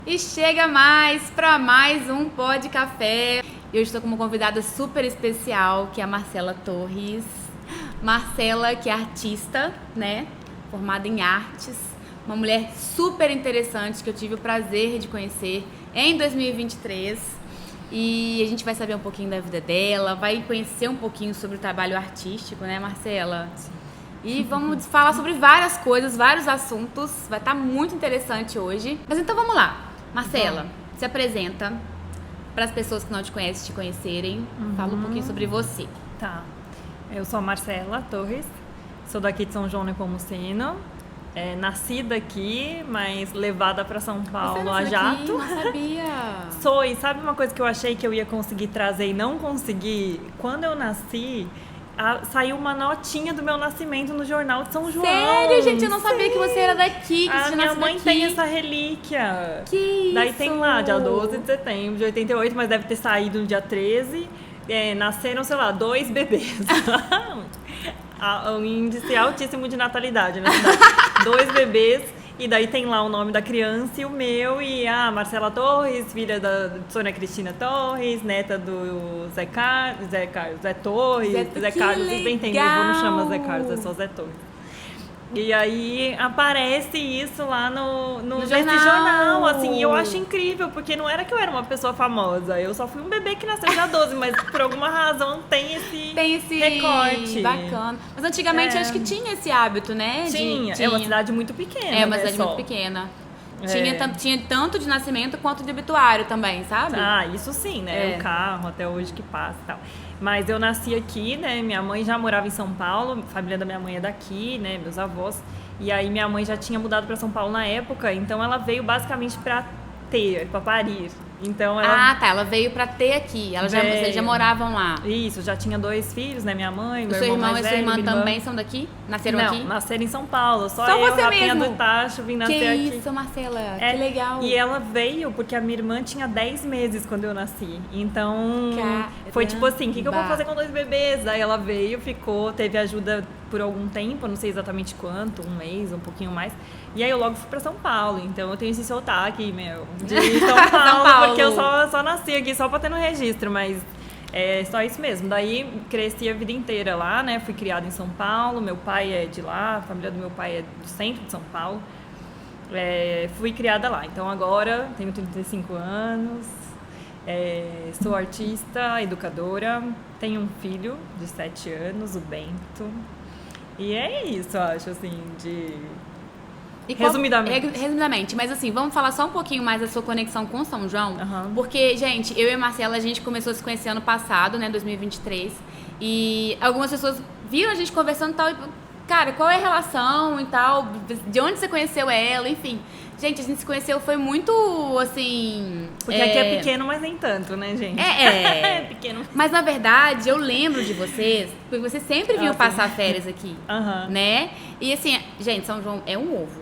E chega mais para mais um Pod Café. E hoje estou com uma convidada super especial, que é a Marcela Torres. Marcela, que é artista, né? Formada em artes. Uma mulher super interessante que eu tive o prazer de conhecer em 2023. E a gente vai saber um pouquinho da vida dela, vai conhecer um pouquinho sobre o trabalho artístico, né, Marcela? Sim. E vamos falar sobre várias coisas, vários assuntos. Vai estar muito interessante hoje. Mas então vamos lá. Marcela, se apresenta para as pessoas que não te conhecem te conhecerem. Fala um pouquinho sobre você. Tá. Eu sou a Marcela Torres, sou daqui de São João Nepomuceno. Nascida aqui, mas levada para São Paulo a jato. Aqui? Não sabia. Sou, e sabe uma coisa que eu achei que eu ia conseguir trazer e não consegui? Quando eu nasci, saiu uma notinha do meu nascimento no jornal de São João. Sério, gente? Eu não sabia que você era daqui, que a você minha mãe daqui. tem essa relíquia. Que isso? Daí tem lá, dia 12 de setembro de 88, mas deve ter saído no dia 13. Nasceram, sei lá, 2 bebês. Um índice altíssimo de natalidade, né? 2 bebês, e daí tem lá o nome da criança e o meu, e a Marcela Torres, filha da Sônia Cristina Torres, neta do Zé Torres, Zé Carlos, vocês bem entendem, o vô não chama Zé Carlos, é só Zé Torres. E aí aparece isso lá nesse jornal, assim, e eu acho incrível, porque não era que eu era uma pessoa famosa, eu só fui um bebê que nasceu dia 12, mas por alguma razão tem esse recorte. Bacana. Mas antigamente acho que tinha esse hábito, né? Tinha. É uma cidade muito pequena. É uma cidade muito pequena. Tinha tanto de nascimento quanto de obituário também, sabe? Ah, isso sim, né? O carro até hoje que passa e tal. Mas eu nasci aqui, né? Minha mãe já morava em São Paulo, a família da minha mãe é daqui, né? Meus avós. E aí minha mãe já tinha mudado para São Paulo na época, então ela veio basicamente para parir. Então ela veio pra ter aqui. Eles já moravam lá. Isso, já tinha 2 filhos, né? Minha mãe, meu irmão. Seu irmão mais e sua irmã também são daqui? Nasceram aqui? Não, nasceram em São Paulo. Só eu, você rapinha mesmo? do tacho, vim nascer aqui. Que isso, Marcela, que legal. E ela veio porque a minha irmã tinha 10 meses quando eu nasci. Então, foi tipo assim, o que eu vou fazer com 2 bebês? Daí ela veio, ficou, teve ajuda por algum tempo, não sei exatamente quanto, 1 mês, um pouquinho mais. E aí eu logo fui pra São Paulo, então eu tenho esse sotaque, de São Paulo, porque eu só nasci aqui, só pra ter no registro, mas é só isso mesmo. Daí cresci a vida inteira lá, né, fui criada em São Paulo, meu pai é de lá, a família do meu pai é do centro de São Paulo, fui criada lá. Então agora tenho 35 anos, sou artista, educadora, tenho um filho de 7 anos, o Bento, e é isso, eu acho, assim, Resumidamente, mas assim, vamos falar só um pouquinho mais da sua conexão com São João, porque, gente, eu e a Marcela, a gente começou a se conhecer ano passado, né, 2023, e algumas pessoas viram a gente conversando e tal, e, cara, qual é a relação e tal, de onde você conheceu ela, enfim. Gente, a gente se conheceu, foi muito, assim... Porque aqui é pequeno, mas nem tanto, né, gente? É pequeno. Mas, na verdade, eu lembro de vocês, porque vocês sempre vinham passar férias aqui, né? E, assim, gente, São João é um ovo.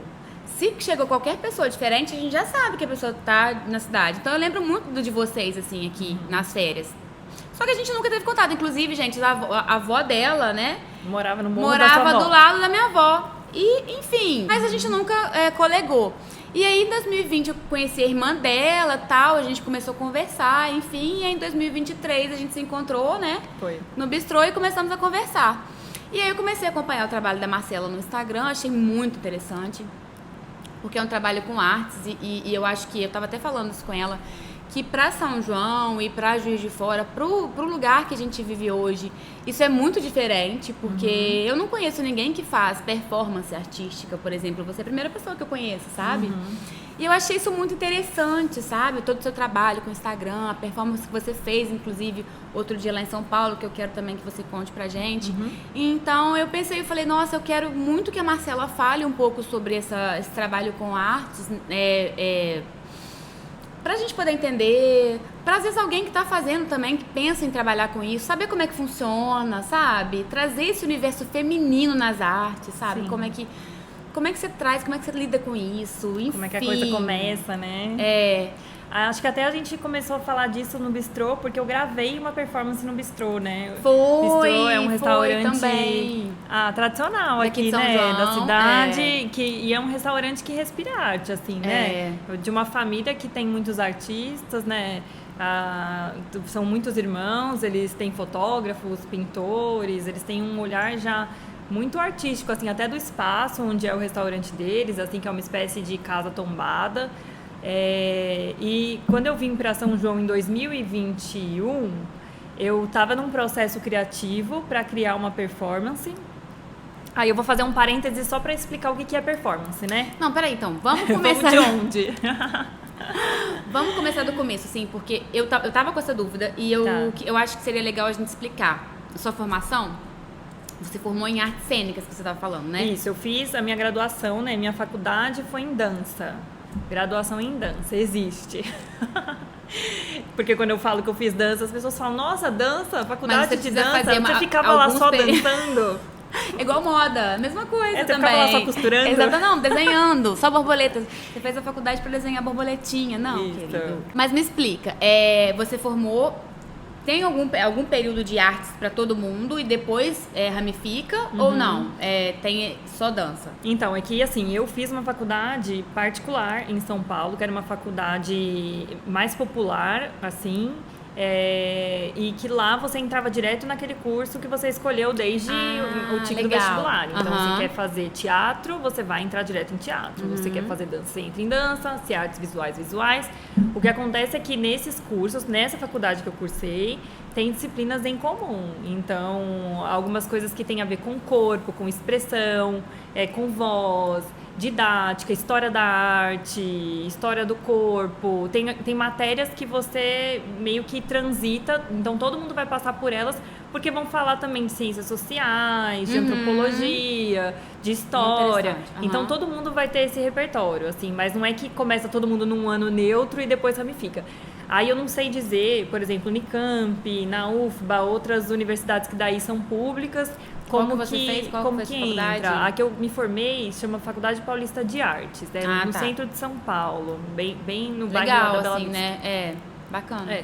Se chegou qualquer pessoa diferente, a gente já sabe que a pessoa tá na cidade. Então, eu lembro muito de vocês, assim, aqui, nas férias. Só que a gente nunca teve contato. Inclusive, gente, a avó dela, né? Morava no morro da sua avó. Morava do lado da minha avó. E, enfim, mas a gente nunca colegou. E aí, em 2020, eu conheci a irmã dela, tal, a gente começou a conversar, enfim, e aí em 2023 a gente se encontrou, né? Foi. No bistrô e começamos a conversar. E aí eu comecei a acompanhar o trabalho da Marcela no Instagram, achei muito interessante, porque é um trabalho com artes e eu acho que, eu tava até falando isso com ela, que para São João e para Juiz de Fora, pro lugar que a gente vive hoje, isso é muito diferente, porque eu não conheço ninguém que faz performance artística, por exemplo. Você é a primeira pessoa que eu conheço, sabe? E eu achei isso muito interessante, sabe? Todo o seu trabalho com o Instagram, a performance que você fez, inclusive, outro dia lá em São Paulo, que eu quero também que você conte pra gente. Então, eu pensei, eu falei, nossa, eu quero muito que a Marcela fale um pouco sobre esse trabalho com artes, pra gente poder entender, pra às vezes alguém que tá fazendo também, que pensa em trabalhar com isso, saber como é que funciona, sabe? Trazer esse universo feminino nas artes, sabe? Como é que você traz, como é que você lida com isso, enfim. Como é que a coisa começa, né? Acho que até a gente começou a falar disso no Bistrô, porque eu gravei uma performance no Bistrô, né? Bistrô é um restaurante também. Tradicional aqui, né? João, da cidade. E é um restaurante que respira arte, assim, né? De uma família que tem muitos artistas, né? São muitos irmãos, eles têm fotógrafos, pintores, eles têm um olhar já muito artístico, assim, até do espaço onde é o restaurante deles, assim, que é uma espécie de casa tombada. E quando eu vim para São João em 2021, eu estava num processo criativo para criar uma performance. Aí eu vou fazer um parêntese só para explicar o que é performance, né? Não, peraí, então, vamos começar... Vamos de onde? Vamos começar do começo, assim, porque eu tava com essa dúvida e eu acho que seria legal a gente explicar. A sua formação, você formou em artes cênicas, que você estava falando, né? Isso, eu fiz a minha graduação, né? Minha faculdade foi em dança. Graduação em dança, existe. Porque quando eu falo que eu fiz dança, as pessoas falam, nossa, dança, faculdade de dança, você ficava lá só dançando. É igual moda, mesma coisa você também. Ficava lá só costurando? Exato, não, desenhando, só borboletas. Você fez a faculdade para desenhar borboletinha, não, isso. Querido. Mas me explica, você formou... Tem algum período de artes para todo mundo e depois ramifica ou não? Tem só dança? Então, é que assim, eu fiz uma faculdade particular em São Paulo, que era uma faculdade mais popular, assim, e que lá você entrava direto naquele curso que você escolheu desde o tipo do vestibular. Então, se quer fazer teatro, você vai entrar direto em teatro. Você quer fazer dança, você entra em dança. Se artes visuais. O que acontece é que nesses cursos, nessa faculdade que eu cursei, tem disciplinas em comum. Então, algumas coisas que têm a ver com corpo, com expressão, com voz, didática, história da arte, história do corpo. Tem matérias que você meio que transita, então todo mundo vai passar por elas, porque vão falar também de ciências sociais, de antropologia, de história. Então todo mundo vai ter esse repertório, assim, mas não é que começa todo mundo num ano neutro e depois ramifica. Aí eu não sei dizer, por exemplo, Unicamp, na UFBA, outras universidades que daí são públicas, como que você fez? Qual como foi que a faculdade? entra. A que eu me formei chama Faculdade Paulista de Artes, no centro de São Paulo, bem no bairro da Bela Vista. Né? Bacana.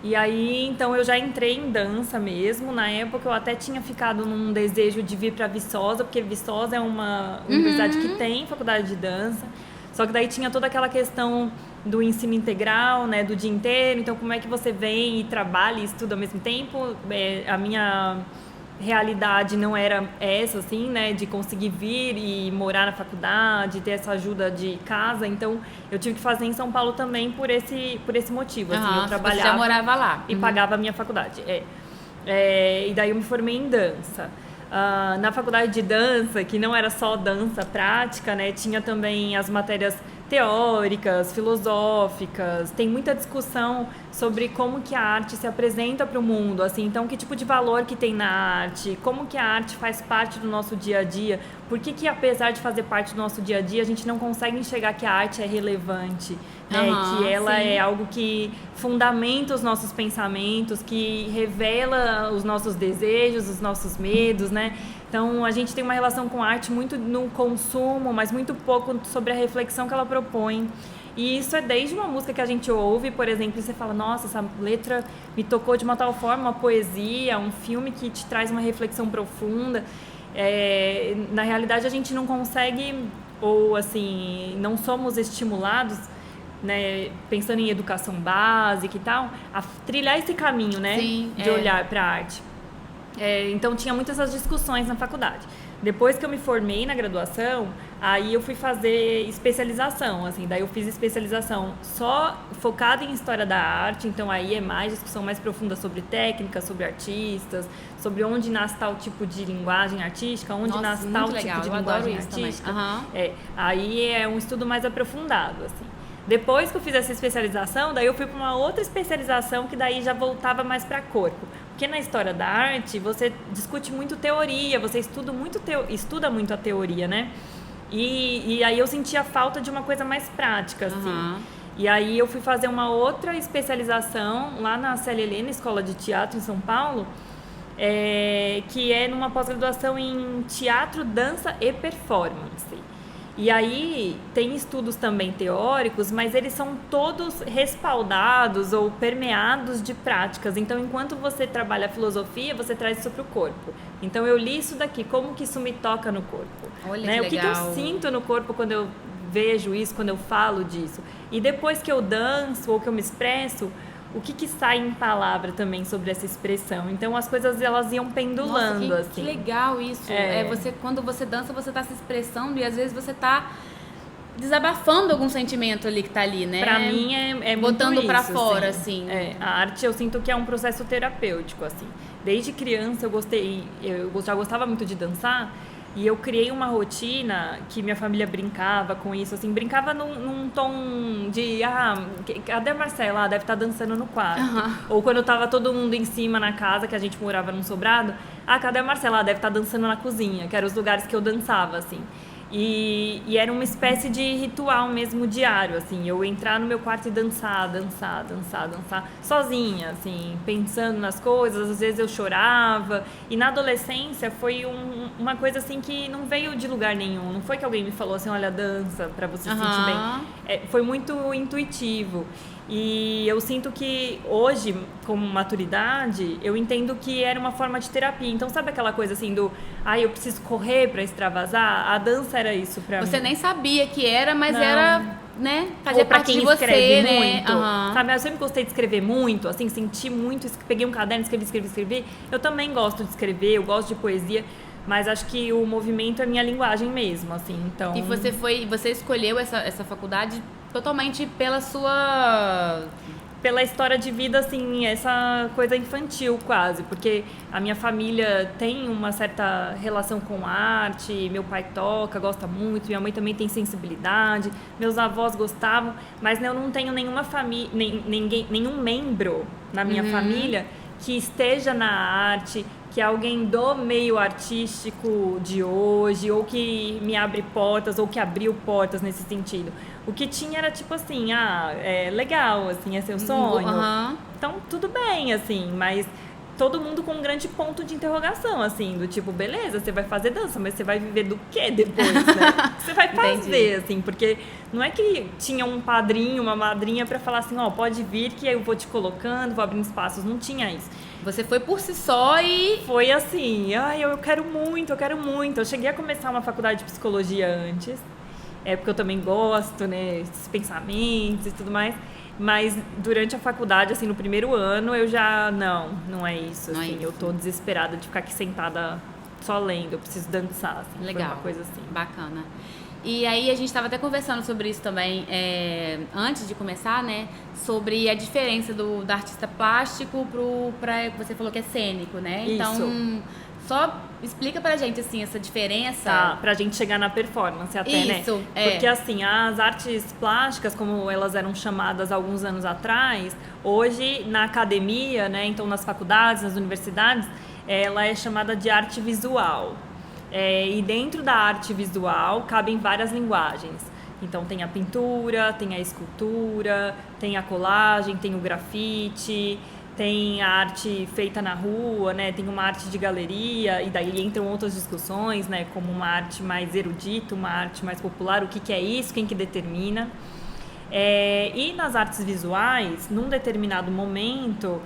E aí, então, eu já entrei em dança mesmo. Na época, eu até tinha ficado num desejo de vir para Viçosa, porque Viçosa é uma universidade que tem faculdade de dança. Só que daí tinha toda aquela questão do ensino integral, né, do dia inteiro. Então, como é que você vem e trabalha e estuda ao mesmo tempo? A minha realidade não era essa, assim, né, de conseguir vir e morar na faculdade, ter essa ajuda de casa. Então, eu tive que fazer em São Paulo também por esse motivo. Assim, eu trabalhava, você já morava lá. E pagava a minha faculdade. E daí eu me formei em dança. Na faculdade de dança, que não era só dança prática, né, tinha também as matérias teóricas, filosóficas. Tem muita discussão sobre como que a arte se apresenta para o mundo, assim, então que tipo de valor que tem na arte, como que a arte faz parte do nosso dia a dia, por que apesar de fazer parte do nosso dia a dia, a gente não consegue enxergar que a arte é relevante, né? Que ela é algo que fundamenta os nossos pensamentos, que revela os nossos desejos, os nossos medos, né? Então, a gente tem uma relação com a arte muito no consumo, mas muito pouco sobre a reflexão que ela propõe. E isso é desde uma música que a gente ouve, por exemplo, e você fala, nossa, essa letra me tocou de uma tal forma, uma poesia, um filme que te traz uma reflexão profunda. Na realidade, a gente não consegue, ou assim, não somos estimulados, né, pensando em educação básica e tal, a trilhar esse caminho, né, de olhar para a arte. Então tinha muitas essas discussões na faculdade. Depois que eu me formei na graduação, aí eu fui fazer especialização, assim, daí eu fiz especialização só focada em história da arte, então aí é mais discussão mais profunda sobre técnica, sobre artistas, sobre onde nasce tal tipo de linguagem artística, onde nasce tal tipo de linguagem artística. Aí é um estudo mais aprofundado, assim. Depois que eu fiz essa especialização, daí eu fui para uma outra especialização que daí já voltava mais para corpo. Porque na história da arte, você discute muito teoria, você estuda muito a teoria, né? E aí eu sentia falta de uma coisa mais prática, assim. E aí eu fui fazer uma outra especialização lá na CLL, na Escola de Teatro em São Paulo, que é numa pós-graduação em teatro, dança e performance. E aí tem estudos também teóricos, mas eles são todos respaldados ou permeados de práticas. Então, enquanto você trabalha a filosofia, você traz isso para o corpo. Então, eu li isso daqui, como que isso me toca no corpo? Olha, né? que legal. O que eu sinto no corpo quando eu vejo isso, quando eu falo disso? E depois que eu danço ou que eu me expresso, o que sai em palavra também sobre essa expressão. Então, as coisas, elas iam pendulando. Nossa, assim. Que legal isso. Você, quando você dança, você tá se expressando e às vezes você tá desabafando algum sentimento ali que tá ali, né? Pra mim é muito botando isso, pra fora, assim. A arte, eu sinto que é um processo terapêutico, assim. Desde criança eu já gostava muito de dançar. E eu criei uma rotina que minha família brincava com isso, assim, brincava num tom de, cadê a Marcela? Deve estar dançando no quarto. Uhum. Ou quando tava todo mundo em cima na casa, que a gente morava num sobrado, cadê a Marcela? Deve estar dançando na cozinha, que eram os lugares que eu dançava, assim. E era uma espécie de ritual mesmo diário, assim, eu entrar no meu quarto e dançar, sozinha, assim, pensando nas coisas, às vezes eu chorava, e na adolescência foi uma coisa assim que não veio de lugar nenhum, não foi que alguém me falou assim, olha, dança pra você se sentir bem, foi muito intuitivo. E eu sinto que hoje, com maturidade, eu entendo que era uma forma de terapia. Então, sabe aquela coisa assim do, eu preciso correr pra extravasar? A dança era isso pra mim. Você nem sabia que era, mas Não. era, né, fazia Ou pra parte quem de você, escreve né? muito. Sabe, eu sempre gostei de escrever muito, assim, senti muito, peguei um caderno, escrevi. Eu também gosto de escrever, eu gosto de poesia. Mas acho que o movimento é minha linguagem mesmo, assim, então... E você escolheu essa faculdade totalmente pela sua... Pela história de vida, assim, essa coisa infantil quase, porque a minha família tem uma certa relação com arte, meu pai toca, gosta muito, minha mãe também tem sensibilidade, meus avós gostavam, mas eu não tenho nenhuma família, nenhum membro na minha família que esteja na arte, que é alguém do meio artístico de hoje, ou que me abre portas, ou que abriu portas nesse sentido. O que tinha era tipo assim, legal, assim, é seu sonho. Então, tudo bem, assim, mas todo mundo com um grande ponto de interrogação, assim, do tipo, beleza, você vai fazer dança, mas você vai viver do quê depois, né? Você vai fazer, assim, porque não é que tinha um padrinho, uma madrinha pra falar assim, pode vir que eu vou te colocando, vou abrindo espaços, não tinha isso. Você foi por si só e... Foi assim, eu quero muito. Eu cheguei a começar uma faculdade de psicologia antes, porque eu também gosto, né, desses pensamentos e tudo mais. Mas durante a faculdade, assim, no primeiro ano, eu já, não é isso, assim, eu tô desesperada de ficar aqui sentada só lendo, eu preciso dançar, assim. Legal. Foi uma coisa assim. Bacana. E aí a gente estava até conversando sobre isso também, antes de começar, né? Sobre a diferença do artista plástico para você falou que é cênico, né? Isso. Então, só explica pra gente, assim, essa diferença. Tá, pra gente chegar na performance até, isso, né? Porque, assim, as artes plásticas, como elas eram chamadas há alguns anos atrás, hoje, na academia, né? Então, nas faculdades, nas universidades, ela é chamada de arte visual. E dentro da arte visual cabem várias linguagens. Então tem a pintura, tem a escultura, tem a colagem, tem o grafite, tem a arte feita na rua, né? Tem uma arte de galeria, e daí entram outras discussões, né? Como uma arte mais erudita, uma arte mais popular, o que é isso, quem que determina. E nas artes visuais, num determinado momento,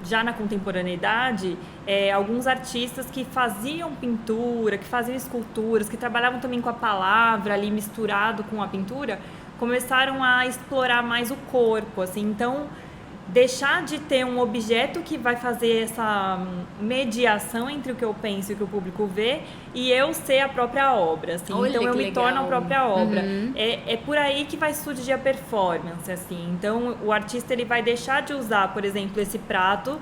já na contemporaneidade, alguns artistas que faziam pintura, que faziam esculturas, que trabalhavam também com a palavra ali misturado com a pintura, começaram a explorar mais o corpo, assim. Então, deixar de ter um objeto que vai fazer essa mediação entre o que eu penso e o que o público vê, e eu ser a própria obra, assim. Olha, então eu me legal. torno a própria obra. É por aí que vai surgir a performance, assim. Então o artista, ele vai deixar de usar, por exemplo, esse prato,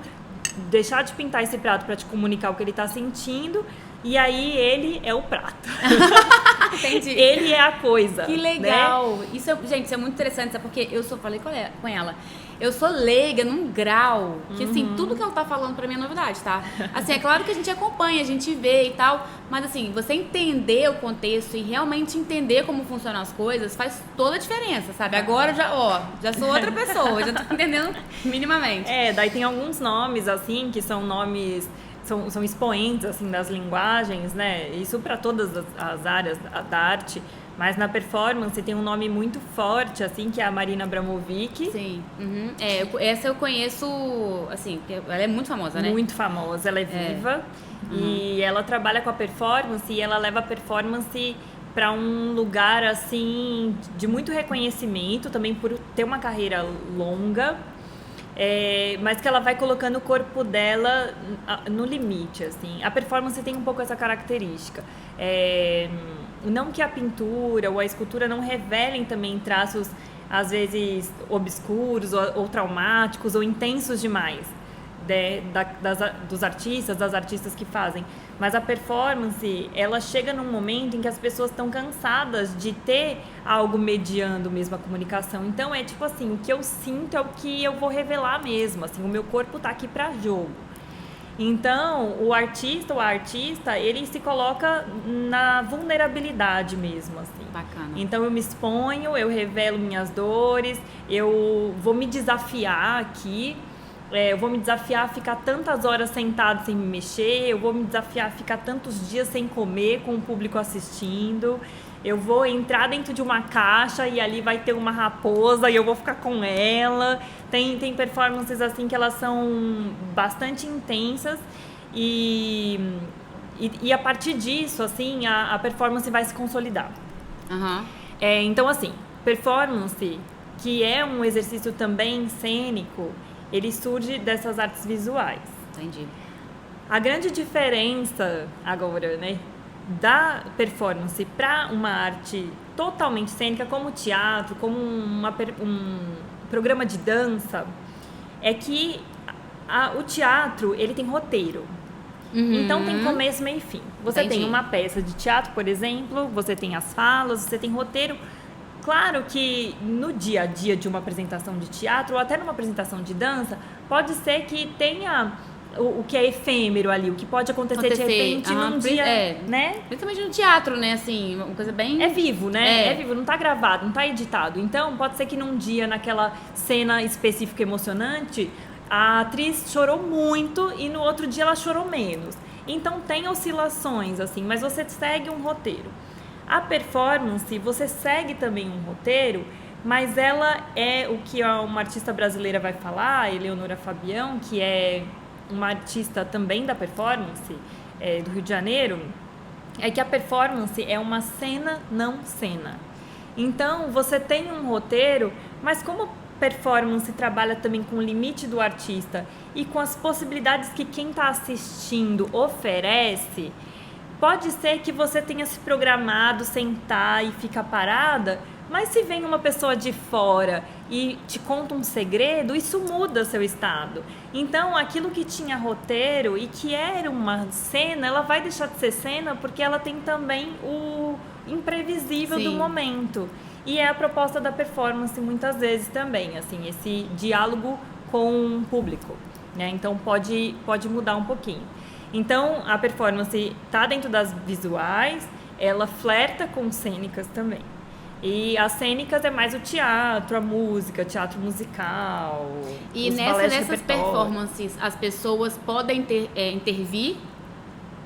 deixar de pintar esse prato para te comunicar o que ele está sentindo, e aí ele é o prato. Entendi. Ele é a coisa. Que legal. Né? Gente, isso é muito interessante, sabe? Porque falei com ela. Eu sou leiga num grau que, assim, tudo que ela tá falando pra mim é novidade, tá? Assim, é claro que a gente acompanha, a gente vê e tal, mas, assim, você entender o contexto e realmente entender como funcionam as coisas faz toda a diferença, sabe? Agora já sou outra pessoa, já tô entendendo minimamente. Daí tem alguns nomes, assim, que são nomes... São expoentes, assim, das linguagens, né? Isso para todas as áreas da arte. Mas na performance tem um nome muito forte, assim, que é a Marina Abramovic. Sim. Uhum. Essa eu conheço, assim, ela é muito famosa, né? Muito famosa, ela é viva. E ela trabalha com a performance e ela leva a performance para um lugar, assim, de muito reconhecimento, também por ter uma carreira longa. Mas que ela vai colocando o corpo dela no limite, assim. A performance tem um pouco essa característica. Não que a pintura ou a escultura não revelem também traços, às vezes, obscuros ou traumáticos ou intensos demais dos artistas, das artistas que fazem. Mas a performance, ela chega num momento em que as pessoas estão cansadas de ter algo mediando mesmo a comunicação. Então, tipo assim, o que eu sinto é o que eu vou revelar mesmo, assim, o meu corpo tá aqui para jogo. Então, o artista ou a artista, ele se coloca na vulnerabilidade mesmo, assim. Bacana. Então, eu me exponho, eu revelo minhas dores, eu vou me desafiar aqui. Eu vou me desafiar a ficar tantas horas sentado sem me mexer, eu vou me desafiar a ficar tantos dias sem comer com o público assistindo, eu vou entrar dentro de uma caixa e ali vai ter uma raposa e eu vou ficar com ela. Tem performances assim que elas são bastante intensas e a partir disso, assim, a performance vai se consolidar. Uhum. Então, assim, performance, que é um exercício também cênico, ele surge dessas artes visuais. Entendi. A grande diferença agora, né, da performance para uma arte totalmente cênica, como teatro, como um programa de dança, é que o teatro, ele tem roteiro. Uhum. Então tem começo, meio e fim. Você tem uma peça de teatro, por exemplo, você tem as falas, você tem roteiro. Claro que no dia a dia de uma apresentação de teatro ou até numa apresentação de dança, pode ser que tenha o que é efêmero ali, o que pode acontecer de repente num dia, né? Principalmente no teatro, né? Assim, uma coisa bem... É vivo, né? É vivo, não tá gravado, não tá editado. Então, pode ser que num dia, naquela cena específica emocionante, a atriz chorou muito e no outro dia ela chorou menos. Então, tem oscilações, assim, mas você segue um roteiro. A performance, você segue também um roteiro, mas ela é o que uma artista brasileira vai falar, a Eleonora Fabião, que é uma artista também da performance, do Rio de Janeiro, é que a performance é uma cena, não cena. Então, você tem um roteiro, mas como performance trabalha também com o limite do artista e com as possibilidades que quem está assistindo oferece, pode ser que você tenha se programado, sentar e ficar parada, mas se vem uma pessoa de fora e te conta um segredo, isso muda seu estado. Então, aquilo que tinha roteiro e que era uma cena, ela vai deixar de ser cena porque ela tem também o imprevisível do momento. E é a proposta da performance muitas vezes também, assim, esse diálogo com o público, né? Então, pode mudar um pouquinho. Então, a performance está dentro das visuais, ela flerta com cênicas também. E as cênicas é mais o teatro, a música, teatro musical. E nessas performances, as pessoas podem intervir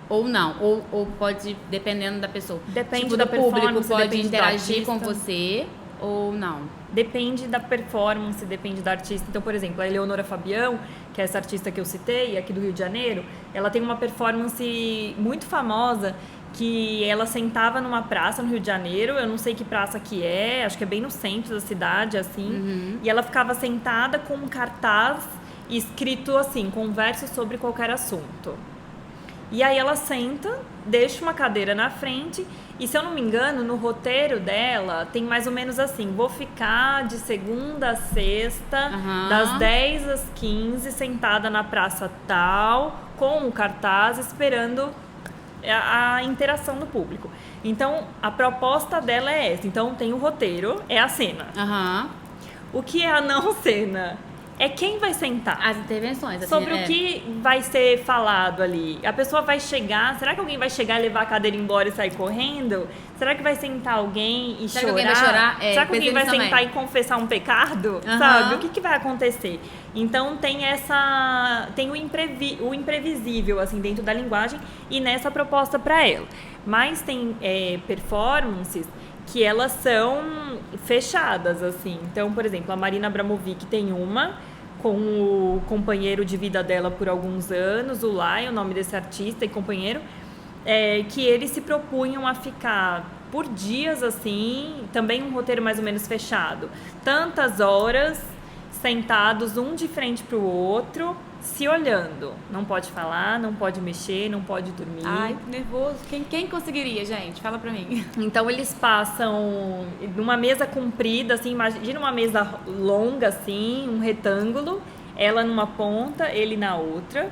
ou não? Ou pode, dependendo da pessoa? Depende da performance, o público pode interagir com você ou não? Depende da performance, depende da artista. Então, por exemplo, a Eleonora Fabião, que é essa artista que eu citei, aqui do Rio de Janeiro, ela tem uma performance muito famosa que ela sentava numa praça no Rio de Janeiro, eu não sei que praça que é, acho que é bem no centro da cidade, assim, e ela ficava sentada com um cartaz escrito assim, converse sobre qualquer assunto. E aí ela senta, deixa uma cadeira na frente e, se eu não me engano, no roteiro dela tem mais ou menos assim, vou ficar de segunda a sexta, das 10 às 15, sentada na praça tal, com o cartaz, esperando a interação do público. Então, a proposta dela é essa. Então, tem o roteiro, é a cena. O que é a não cena? É quem vai sentar. As intervenções. Assim, sobre o que vai ser falado ali. A pessoa vai chegar... Será que alguém vai chegar e levar a cadeira embora e sair correndo? Será que vai sentar alguém e chorar? Que alguém vai chorar? Será que alguém vai sentar e confessar um pecado? Sabe? O que vai acontecer? Então, tem o imprevisível, assim, dentro da linguagem e nessa proposta para ela. Mas tem performances que elas são fechadas, assim. Então, por exemplo, a Marina Abramovic tem uma com o companheiro de vida dela por alguns anos, o Lai, o nome desse artista e companheiro, que eles se propunham a ficar por dias, assim, também um roteiro mais ou menos fechado. Tantas horas sentados um de frente para o outro, se olhando. Não pode falar, não pode mexer, não pode dormir. Ai, que nervoso. Quem conseguiria, gente? Fala pra mim. Então eles passam numa mesa comprida, assim, imagina uma mesa longa, assim, um retângulo, ela numa ponta, ele na outra,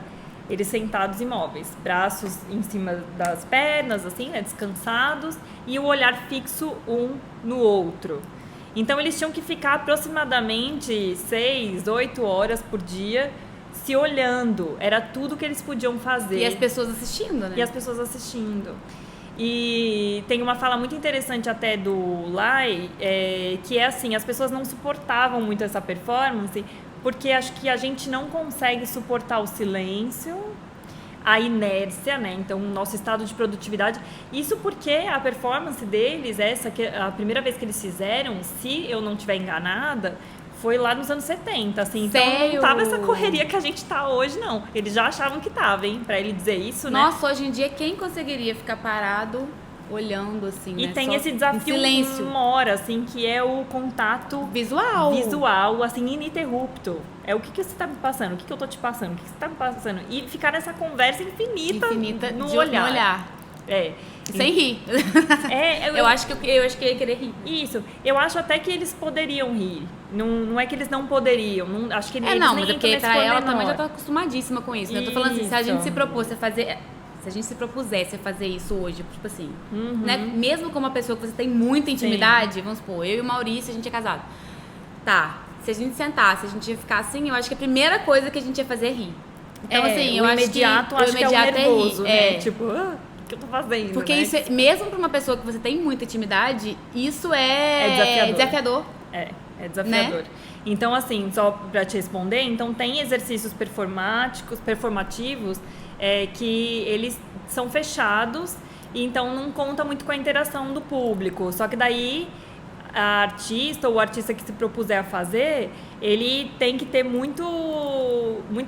eles sentados imóveis, braços em cima das pernas, assim, né, descansados, e o olhar fixo um no outro. Então eles tinham que ficar aproximadamente 6, 8 horas por dia se olhando. Era tudo que eles podiam fazer. E as pessoas assistindo, né? E as pessoas assistindo. E tem uma fala muito interessante até do Lai, que é assim, as pessoas não suportavam muito essa performance, porque acho que a gente não consegue suportar o silêncio, a inércia, né? Então, o nosso estado de produtividade. Isso porque a performance deles, a primeira vez que eles fizeram, se eu não estiver enganada, foi lá nos anos 70, assim. Então, Sério? não tava essa correria que a gente tá hoje, não. Eles já achavam que tava, hein? Pra ele dizer isso, né? Nossa, hoje em dia, quem conseguiria ficar parado olhando, assim, E né? tem Só esse desafio silêncio. mora, assim, que é o contato visual, assim, ininterrupto. É o que você tá me passando, o que eu tô te passando, o que você tá me passando. E ficar nessa conversa infinita no olhar. Sem rir. Eu acho que eu ia querer rir. Isso. Eu acho até que eles poderiam rir. Não é que eles não poderiam. Não, acho que eles não, nem mas é porque pra ela também já tá acostumadíssima com isso, né? Eu tô falando assim, se a gente se propôs a fazer... Se a gente se propusesse a fazer isso hoje, tipo assim, né? Mesmo com uma pessoa que você tem muita intimidade, vamos supor, eu e o Maurício, a gente é casado. Tá, se a gente sentasse, a gente ia ficar assim, eu acho que a primeira coisa que a gente ia fazer é rir. Então, assim, eu acho que o imediato é nervoso, né? Tipo, o que eu tô fazendo, porque né? isso mesmo pra uma pessoa que você tem muita intimidade, isso é desafiador. É desafiador. Né? Então, assim, só pra te responder, então tem exercícios performativos que eles são fechados e então não conta muito com a interação do público. Só que daí a artista ou o artista que se propuser a fazer, ele tem que ter muita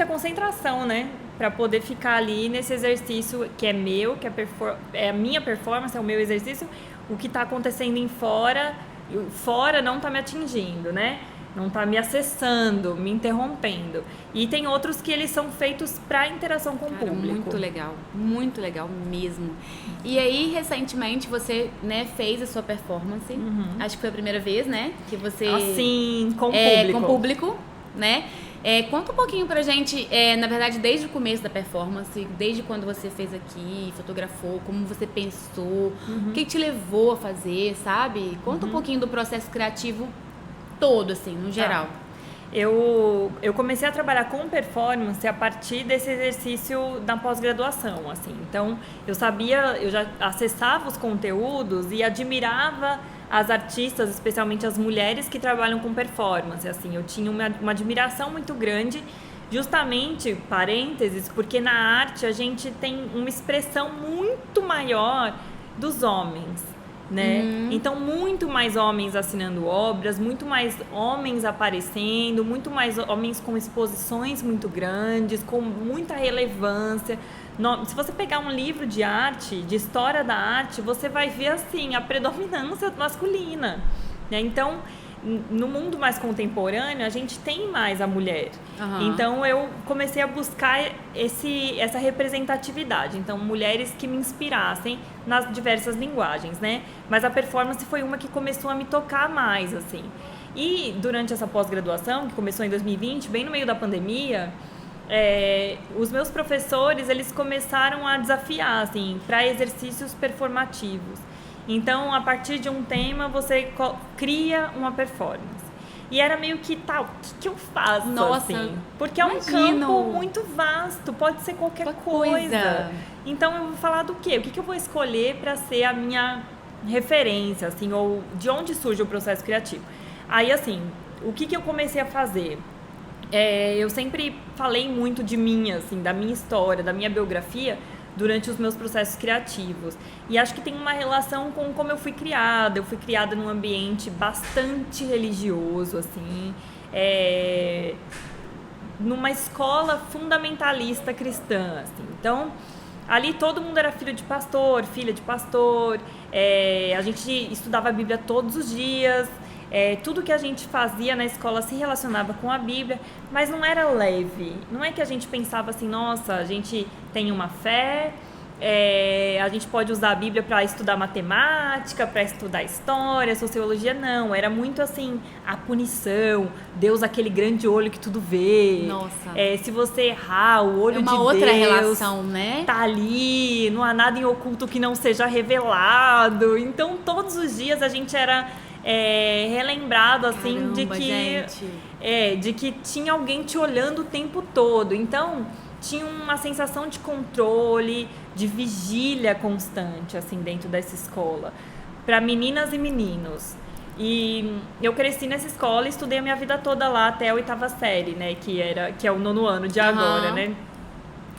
concentração, né? Para poder ficar ali nesse exercício que é meu, que é a minha performance, é o meu exercício. O que está acontecendo fora não está me atingindo, né? Não está me acessando, me interrompendo. E tem outros que eles são feitos para interação com o público. Muito legal mesmo. E aí, recentemente, você, né, fez a sua performance. Acho que foi a primeira vez, né? Que você... Assim, com público. Com público, né? Conta um pouquinho pra gente, na verdade, desde o começo da performance, desde quando você fez aqui, fotografou, como você pensou, o que te levou a fazer, sabe? Conta um pouquinho do processo criativo todo, assim, no geral. Eu comecei a trabalhar com performance a partir desse exercício da pós-graduação, assim. Então, eu já acessava os conteúdos e admirava as artistas, especialmente as mulheres que trabalham com performance, assim. Eu tinha uma admiração muito grande, justamente, parênteses, porque na arte a gente tem uma expressão muito maior dos homens, né? Então, muito mais homens assinando obras, muito mais homens aparecendo, muito mais homens com exposições muito grandes, com muita relevância. Se você pegar um livro de arte, de história da arte, você vai ver, assim, a predominância masculina, né? Então, no mundo mais contemporâneo, a gente tem mais a mulher. Então, eu comecei a buscar essa representatividade. Então, mulheres que me inspirassem nas diversas linguagens, né? Mas a performance foi uma que começou a me tocar mais, assim. E durante essa pós-graduação, que começou em 2020, bem no meio da pandemia, os meus professores, eles começaram a desafiar, assim, para exercícios performativos. Então, a partir de um tema, você cria uma performance. E era meio que, o que eu faço, assim? Porque é um campo muito vasto, pode ser qualquer coisa. Então, eu vou falar do quê? O que eu vou escolher para ser a minha referência, assim, ou de onde surge o processo criativo? Aí, assim, o que eu comecei a fazer? Eu sempre falei muito de mim, assim, da minha história, da minha biografia, durante os meus processos criativos. E acho que tem uma relação com como eu fui criada. Eu fui criada num ambiente bastante religioso, assim, numa escola fundamentalista cristã, assim. Então, ali todo mundo era filho de pastor, filha de pastor, a gente estudava a Bíblia todos os dias, tudo que a gente fazia na escola se relacionava com a Bíblia, mas não era leve. Não é que a gente pensava assim, nossa, a gente tem uma fé, a gente pode usar a Bíblia para estudar matemática, para estudar história, sociologia. Não, era muito assim, a punição, Deus aquele grande olho que tudo vê. Nossa. Se você errar, o olho de Deus... É uma outra relação, né? Tá ali, não há nada em oculto que não seja revelado. Então, todos os dias a gente era relembrado, assim, Caramba, de que tinha alguém te olhando o tempo todo. Então, tinha uma sensação de controle, de vigília constante, assim, dentro dessa escola, para meninas e meninos. E eu cresci nessa escola e estudei a minha vida toda lá até a 8ª série, né, que é o 9º ano de agora, né?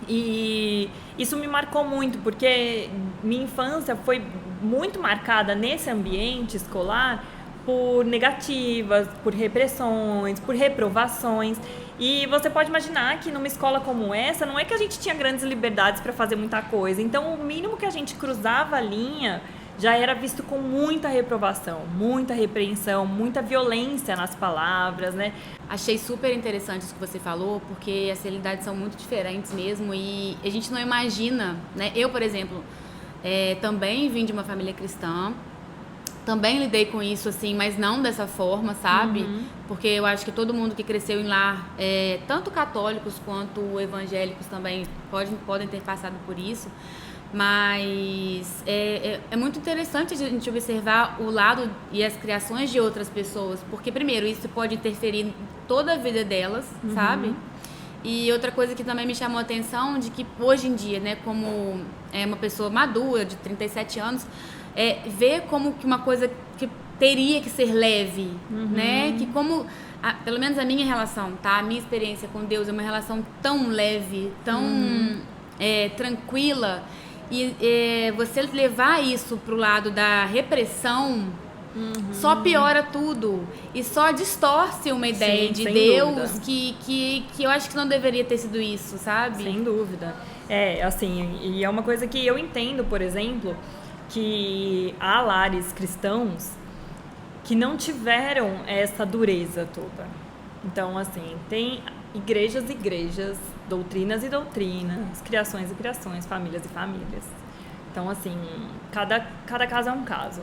E isso me marcou muito, porque minha infância foi muito marcada nesse ambiente escolar por negativas, por repressões, por reprovações. E você pode imaginar que numa escola como essa, não é que a gente tinha grandes liberdades para fazer muita coisa. Então, o mínimo que a gente cruzava a linha já era visto com muita reprovação, muita repreensão, muita violência nas palavras, né? Achei super interessante isso que você falou, porque as realidades são muito diferentes mesmo e a gente não imagina, né? Eu, por exemplo, também vim de uma família cristã, também lidei com isso, assim, mas não dessa forma, sabe? Porque eu acho que todo mundo que cresceu em lar, tanto católicos quanto evangélicos também podem ter passado por isso. Mas é muito interessante a gente observar o lado e as criações de outras pessoas, porque, primeiro, isso pode interferir em toda a vida delas, sabe? E outra coisa que também me chamou a atenção, de que hoje em dia, né, como uma pessoa madura, de 37 anos, ver como que uma coisa que teria que ser leve, né? Que como, pelo menos a minha relação, tá? A minha experiência com Deus é uma relação tão leve, tão tranquila. E você levar isso pro lado da repressão só piora tudo. E só distorce uma ideia de Deus que eu acho que não deveria ter sido isso, sabe? Sem dúvida. Assim, e é uma coisa que eu entendo, por exemplo, que há lares cristãos que não tiveram essa dureza toda. Então, assim, tem igrejas e igrejas, doutrinas e doutrinas, criações e criações, famílias e famílias. Então, assim, cada caso é um caso.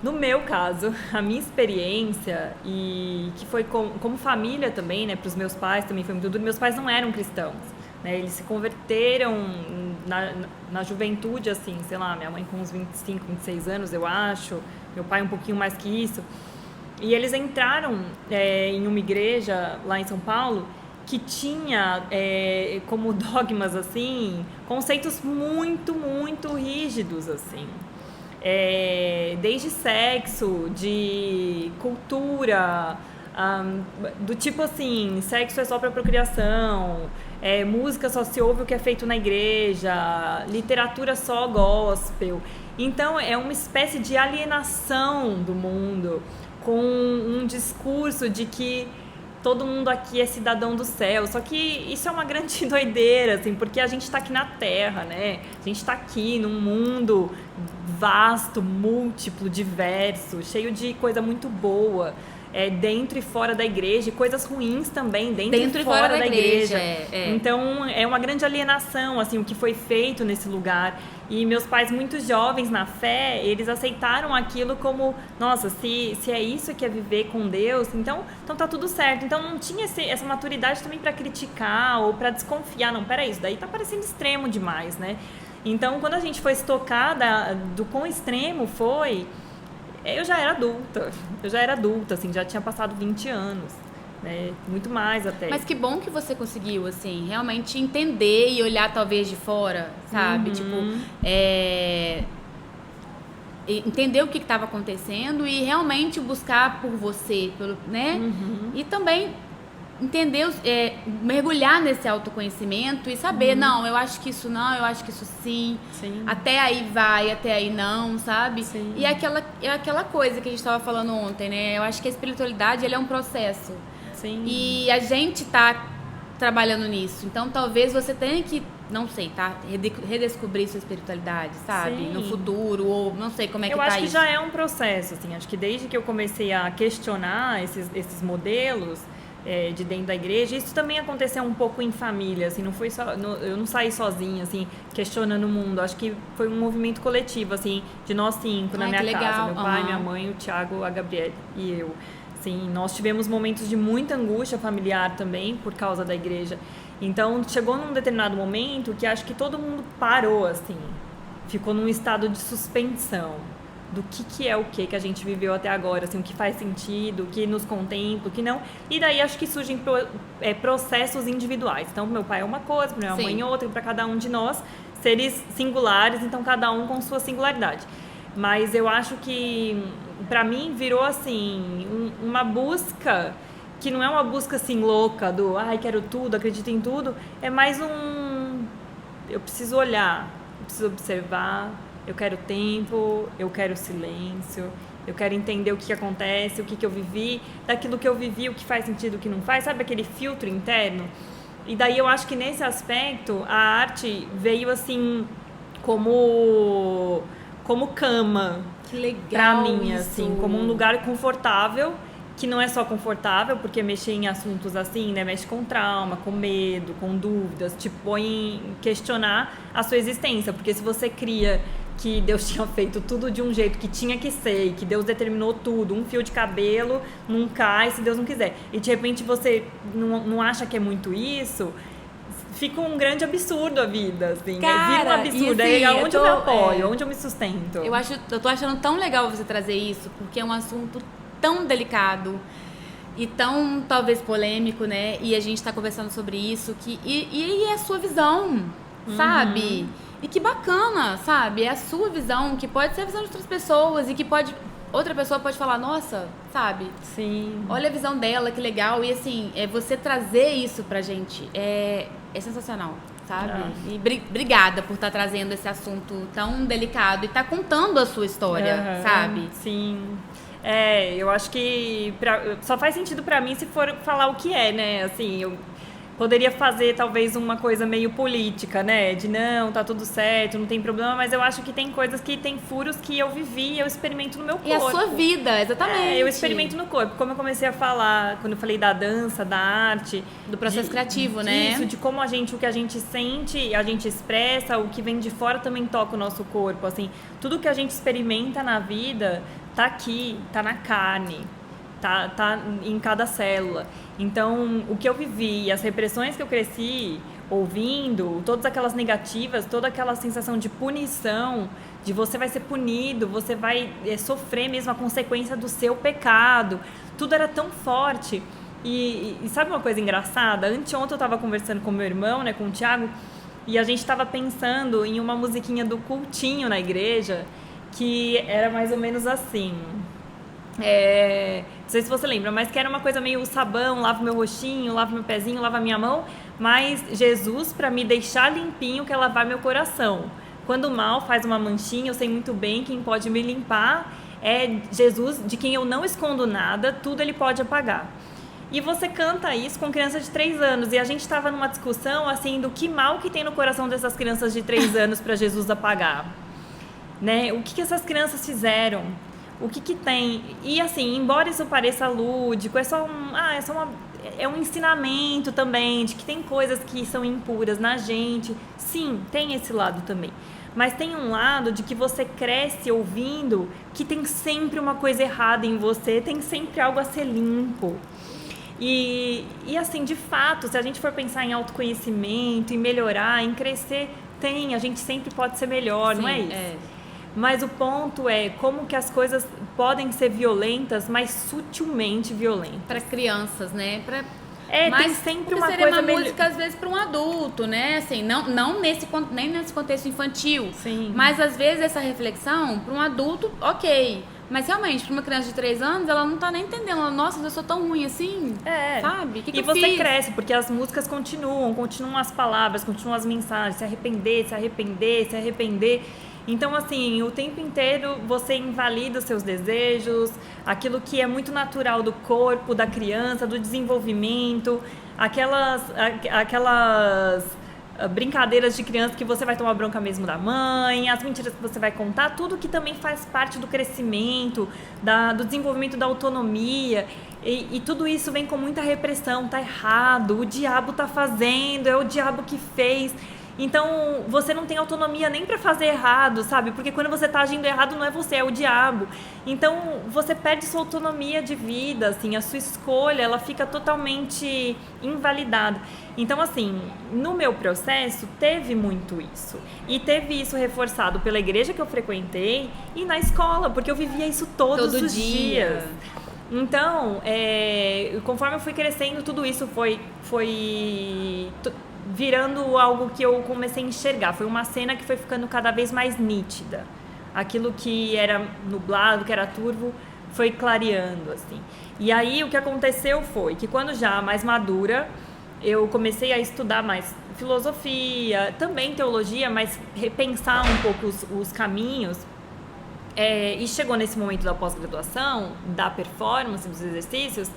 No meu caso, a minha experiência, e que foi como família também, né, para os meus pais também foi muito duro. Meus pais não eram cristãos, né, eles se converteram na juventude, assim, sei lá, minha mãe com uns 25, 26 anos, eu acho, meu pai um pouquinho mais que isso. E eles entraram em uma igreja lá em São Paulo que tinha como dogmas, assim, conceitos muito, muito rígidos, assim. Desde sexo, de cultura, do tipo assim, sexo é só para procriação, música só se ouve o que é feito na igreja, literatura só gospel. Então é uma espécie de alienação do mundo, com um discurso de que todo mundo aqui é cidadão do céu. Só que isso é uma grande doideira, assim, porque a gente está aqui na Terra, né? A gente está aqui num mundo vasto, múltiplo, diverso, cheio de coisa muito boa, dentro e fora da igreja, e coisas ruins também dentro e fora da igreja. Então é uma grande alienação, assim, o que foi feito nesse lugar. E meus pais, muito jovens na fé, eles aceitaram aquilo como, nossa, se é isso que é viver com Deus, então tá tudo certo. Então não tinha essa maturidade também para criticar ou para desconfiar. Não, peraí, isso daí tá parecendo extremo demais, né? Então, quando a gente foi estocada do quão extremo foi, eu já era adulta, assim, já tinha passado 20 anos. Muito mais até. Mas que bom que você conseguiu, assim, realmente entender e olhar talvez de fora, sabe? Tipo, entender o que estava acontecendo e realmente buscar por você, né? E também entender, mergulhar nesse autoconhecimento e saber, não, eu acho que isso não, eu acho que isso sim. Até aí vai, até aí não, sabe? Sim. E é aquela coisa que a gente estava falando ontem, né? Eu acho que a espiritualidade, ele é um processo. Sim. E a gente tá trabalhando nisso. Então, talvez você tenha que, não sei, tá? Redescobrir sua espiritualidade, sabe? Sim. No futuro, ou não sei como é que tá isso. Eu acho que já é um processo, assim. Acho que desde que eu comecei a questionar esses modelos de dentro da igreja, isso também aconteceu um pouco em família, assim. Não foi só... eu não saí sozinha, assim, questionando o mundo. Acho que foi um movimento coletivo, assim, de nós 5 na minha casa. Meu pai, minha mãe, o Thiago, a Gabriele e eu. Sim, nós tivemos momentos de muita angústia familiar também, por causa da igreja. Então, chegou num determinado momento que acho que todo mundo parou, assim. Ficou num estado de suspensão do que é o que a gente viveu até agora, assim, o que faz sentido, o que nos contempla, o que não. E daí acho que surgem processos individuais. Então, meu pai é uma coisa, minha mãe é outra, para cada um de nós, seres singulares, então cada um com sua singularidade. Mas eu acho que, pra mim, virou, assim, uma busca que não é uma busca, assim, louca do, quero tudo, acredito em tudo. É mais eu preciso olhar, eu preciso observar, eu quero tempo, eu quero silêncio, eu quero entender o que acontece, o que eu vivi, daquilo que eu vivi, o que faz sentido, o que não faz, sabe aquele filtro interno? E daí eu acho que nesse aspecto, a arte veio, assim, como cama. Que legal. Pra mim, isso. Assim, como um lugar confortável, que não é só confortável, porque mexer em assuntos assim, né, mexe com trauma, com medo, com dúvidas, te põe em questionar a sua existência, porque se você cria que Deus tinha feito tudo de um jeito que tinha que ser, e que Deus determinou tudo, um fio de cabelo não cai se Deus não quiser, e de repente você não acha que é muito isso, fica um grande absurdo a vida, assim. Cara, vira um absurdo. Assim, é onde eu me apoio, onde eu me sustento. Eu tô achando tão legal você trazer isso, porque é um assunto tão delicado e tão, talvez, polêmico, né? E a gente tá conversando sobre isso, e é a sua visão, sabe? E que bacana, sabe? É a sua visão, que pode ser a visão de outras pessoas, e que outra pessoa pode falar, nossa, sabe? Sim. Olha a visão dela, que legal. E assim, você trazer isso pra gente é sensacional, sabe? E obrigada por estar trazendo esse assunto tão delicado e estar contando a sua história, sabe? Sim. Eu acho que só faz sentido pra mim se for falar o que é, né? Assim, eu poderia fazer talvez uma coisa meio política, né? De não, tá tudo certo, não tem problema, mas eu acho que tem coisas que tem furos que eu vivi e eu experimento no meu corpo. E a sua vida, exatamente. Eu experimento no corpo. Como eu comecei a falar, quando eu falei da dança, da arte... Do processo criativo, né? Isso, de como o que a gente sente, a gente expressa, o que vem de fora também toca o nosso corpo, assim. Tudo que a gente experimenta na vida tá aqui, tá na carne. Tá em cada célula. Então, o que eu vivi, as repressões que eu cresci ouvindo, todas aquelas negativas, toda aquela sensação de punição, de você vai ser punido, você vai sofrer mesmo a consequência do seu pecado. Tudo era tão forte. E sabe uma coisa engraçada? Anteontem eu estava conversando com meu irmão, né, com o Thiago, e a gente estava pensando em uma musiquinha do cultinho na igreja, que era mais ou menos assim... não sei se você lembra, mas que era uma coisa meio sabão, lava meu rostinho, lava meu pezinho, lava minha mão, mas Jesus, para me deixar limpinho, quer lavar meu coração. Quando o mal faz uma manchinha, eu sei muito bem quem pode me limpar é Jesus, de quem eu não escondo nada, tudo ele pode apagar. E você canta isso com criança de 3 anos, e a gente estava numa discussão, assim, do que mal que tem no coração dessas crianças de 3 anos para Jesus apagar. Né? O que essas crianças fizeram? O que tem? E assim, embora isso pareça lúdico, é um ensinamento também de que tem coisas que são impuras na gente. Sim, tem esse lado também. Mas tem um lado de que você cresce ouvindo que tem sempre uma coisa errada em você, tem sempre algo a ser limpo. E assim, de fato, se a gente for pensar em autoconhecimento, em melhorar, em crescer, a gente sempre pode ser melhor, sim, não é isso? Mas o ponto é como que as coisas podem ser violentas, mas sutilmente violentas. Para crianças, né? Mas tem sempre uma seria coisa... uma música, às vezes, para um adulto, né? Assim, não nem nesse contexto infantil. Sim. Mas, às vezes, essa reflexão, para um adulto, ok. Mas realmente, pra uma criança de 3 anos, ela não tá nem entendendo. Ela, nossa, eu sou tão ruim assim, sabe? Que e você cresce, porque as músicas continuam as palavras, continuam as mensagens, se arrepender, se arrepender, se arrepender. Então, assim, o tempo inteiro você invalida os seus desejos, aquilo que é muito natural do corpo, da criança, do desenvolvimento, aquelas brincadeiras de criança que você vai tomar bronca mesmo da mãe, as mentiras que você vai contar, tudo que também faz parte do crescimento, do desenvolvimento da autonomia, e tudo isso vem com muita repressão, tá errado, o diabo tá fazendo, é o diabo que fez. Então, você não tem autonomia nem pra fazer errado, sabe? Porque quando você tá agindo errado, não é você, é o diabo. Então, você perde sua autonomia de vida, assim, a sua escolha, ela fica totalmente invalidada. Então, assim, no meu processo, teve muito isso. E teve isso reforçado pela igreja que eu frequentei e na escola, porque eu vivia isso todos os dias. Então, conforme eu fui crescendo, tudo isso foi virando algo que eu comecei a enxergar. Foi uma cena que foi ficando cada vez mais nítida. Aquilo que era nublado, que era turvo, foi clareando, assim. E aí, o que aconteceu foi que quando já mais madura, eu comecei a estudar mais filosofia, também teologia, mas repensar um pouco os caminhos. E chegou nesse momento da pós-graduação, da performance, dos exercícios,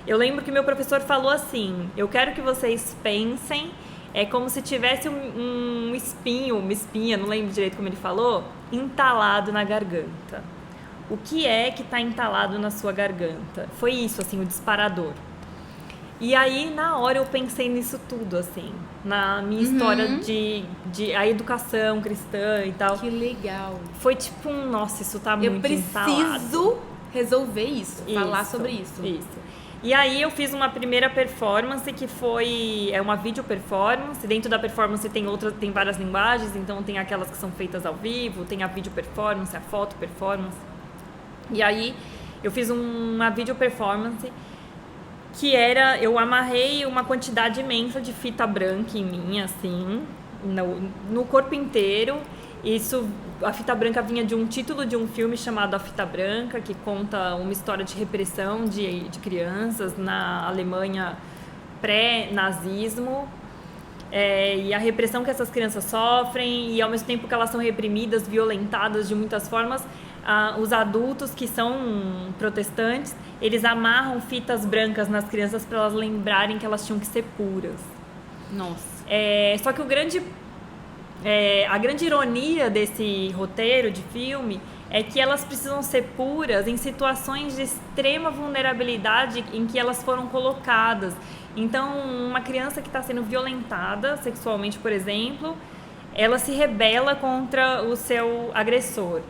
eu lembro que meu professor falou assim: eu quero que vocês pensem, é como se tivesse um espinho, uma espinha, não lembro direito como ele falou, entalado na garganta. O que é que está entalado na sua garganta? Foi isso, assim, o disparador. E aí, na hora, eu pensei nisso tudo, assim, na minha história de a educação cristã e tal. Que legal. Foi tipo nossa, isso tá muito entalado. Eu preciso resolver isso, falar sobre isso. Isso. E aí eu fiz uma primeira performance que foi uma vídeo performance. Dentro da performance tem várias linguagens, então tem aquelas que são feitas ao vivo, tem a vídeo performance, a foto performance. E aí eu fiz uma vídeo performance que eu amarrei uma quantidade imensa de fita branca em mim, assim, no corpo inteiro. A fita branca vinha de um título de um filme chamado A Fita Branca, que conta uma história de repressão de crianças na Alemanha pré-nazismo, e a repressão que essas crianças sofrem, e ao mesmo tempo que elas são reprimidas, violentadas de muitas formas, os adultos que são protestantes, eles amarram fitas brancas nas crianças para elas lembrarem que elas tinham que ser puras. Nossa. Só que a grande ironia desse roteiro de filme é que elas precisam ser puras em situações de extrema vulnerabilidade em que elas foram colocadas. Então, uma criança que está sendo violentada sexualmente, por exemplo, ela se rebela contra o seu agressor.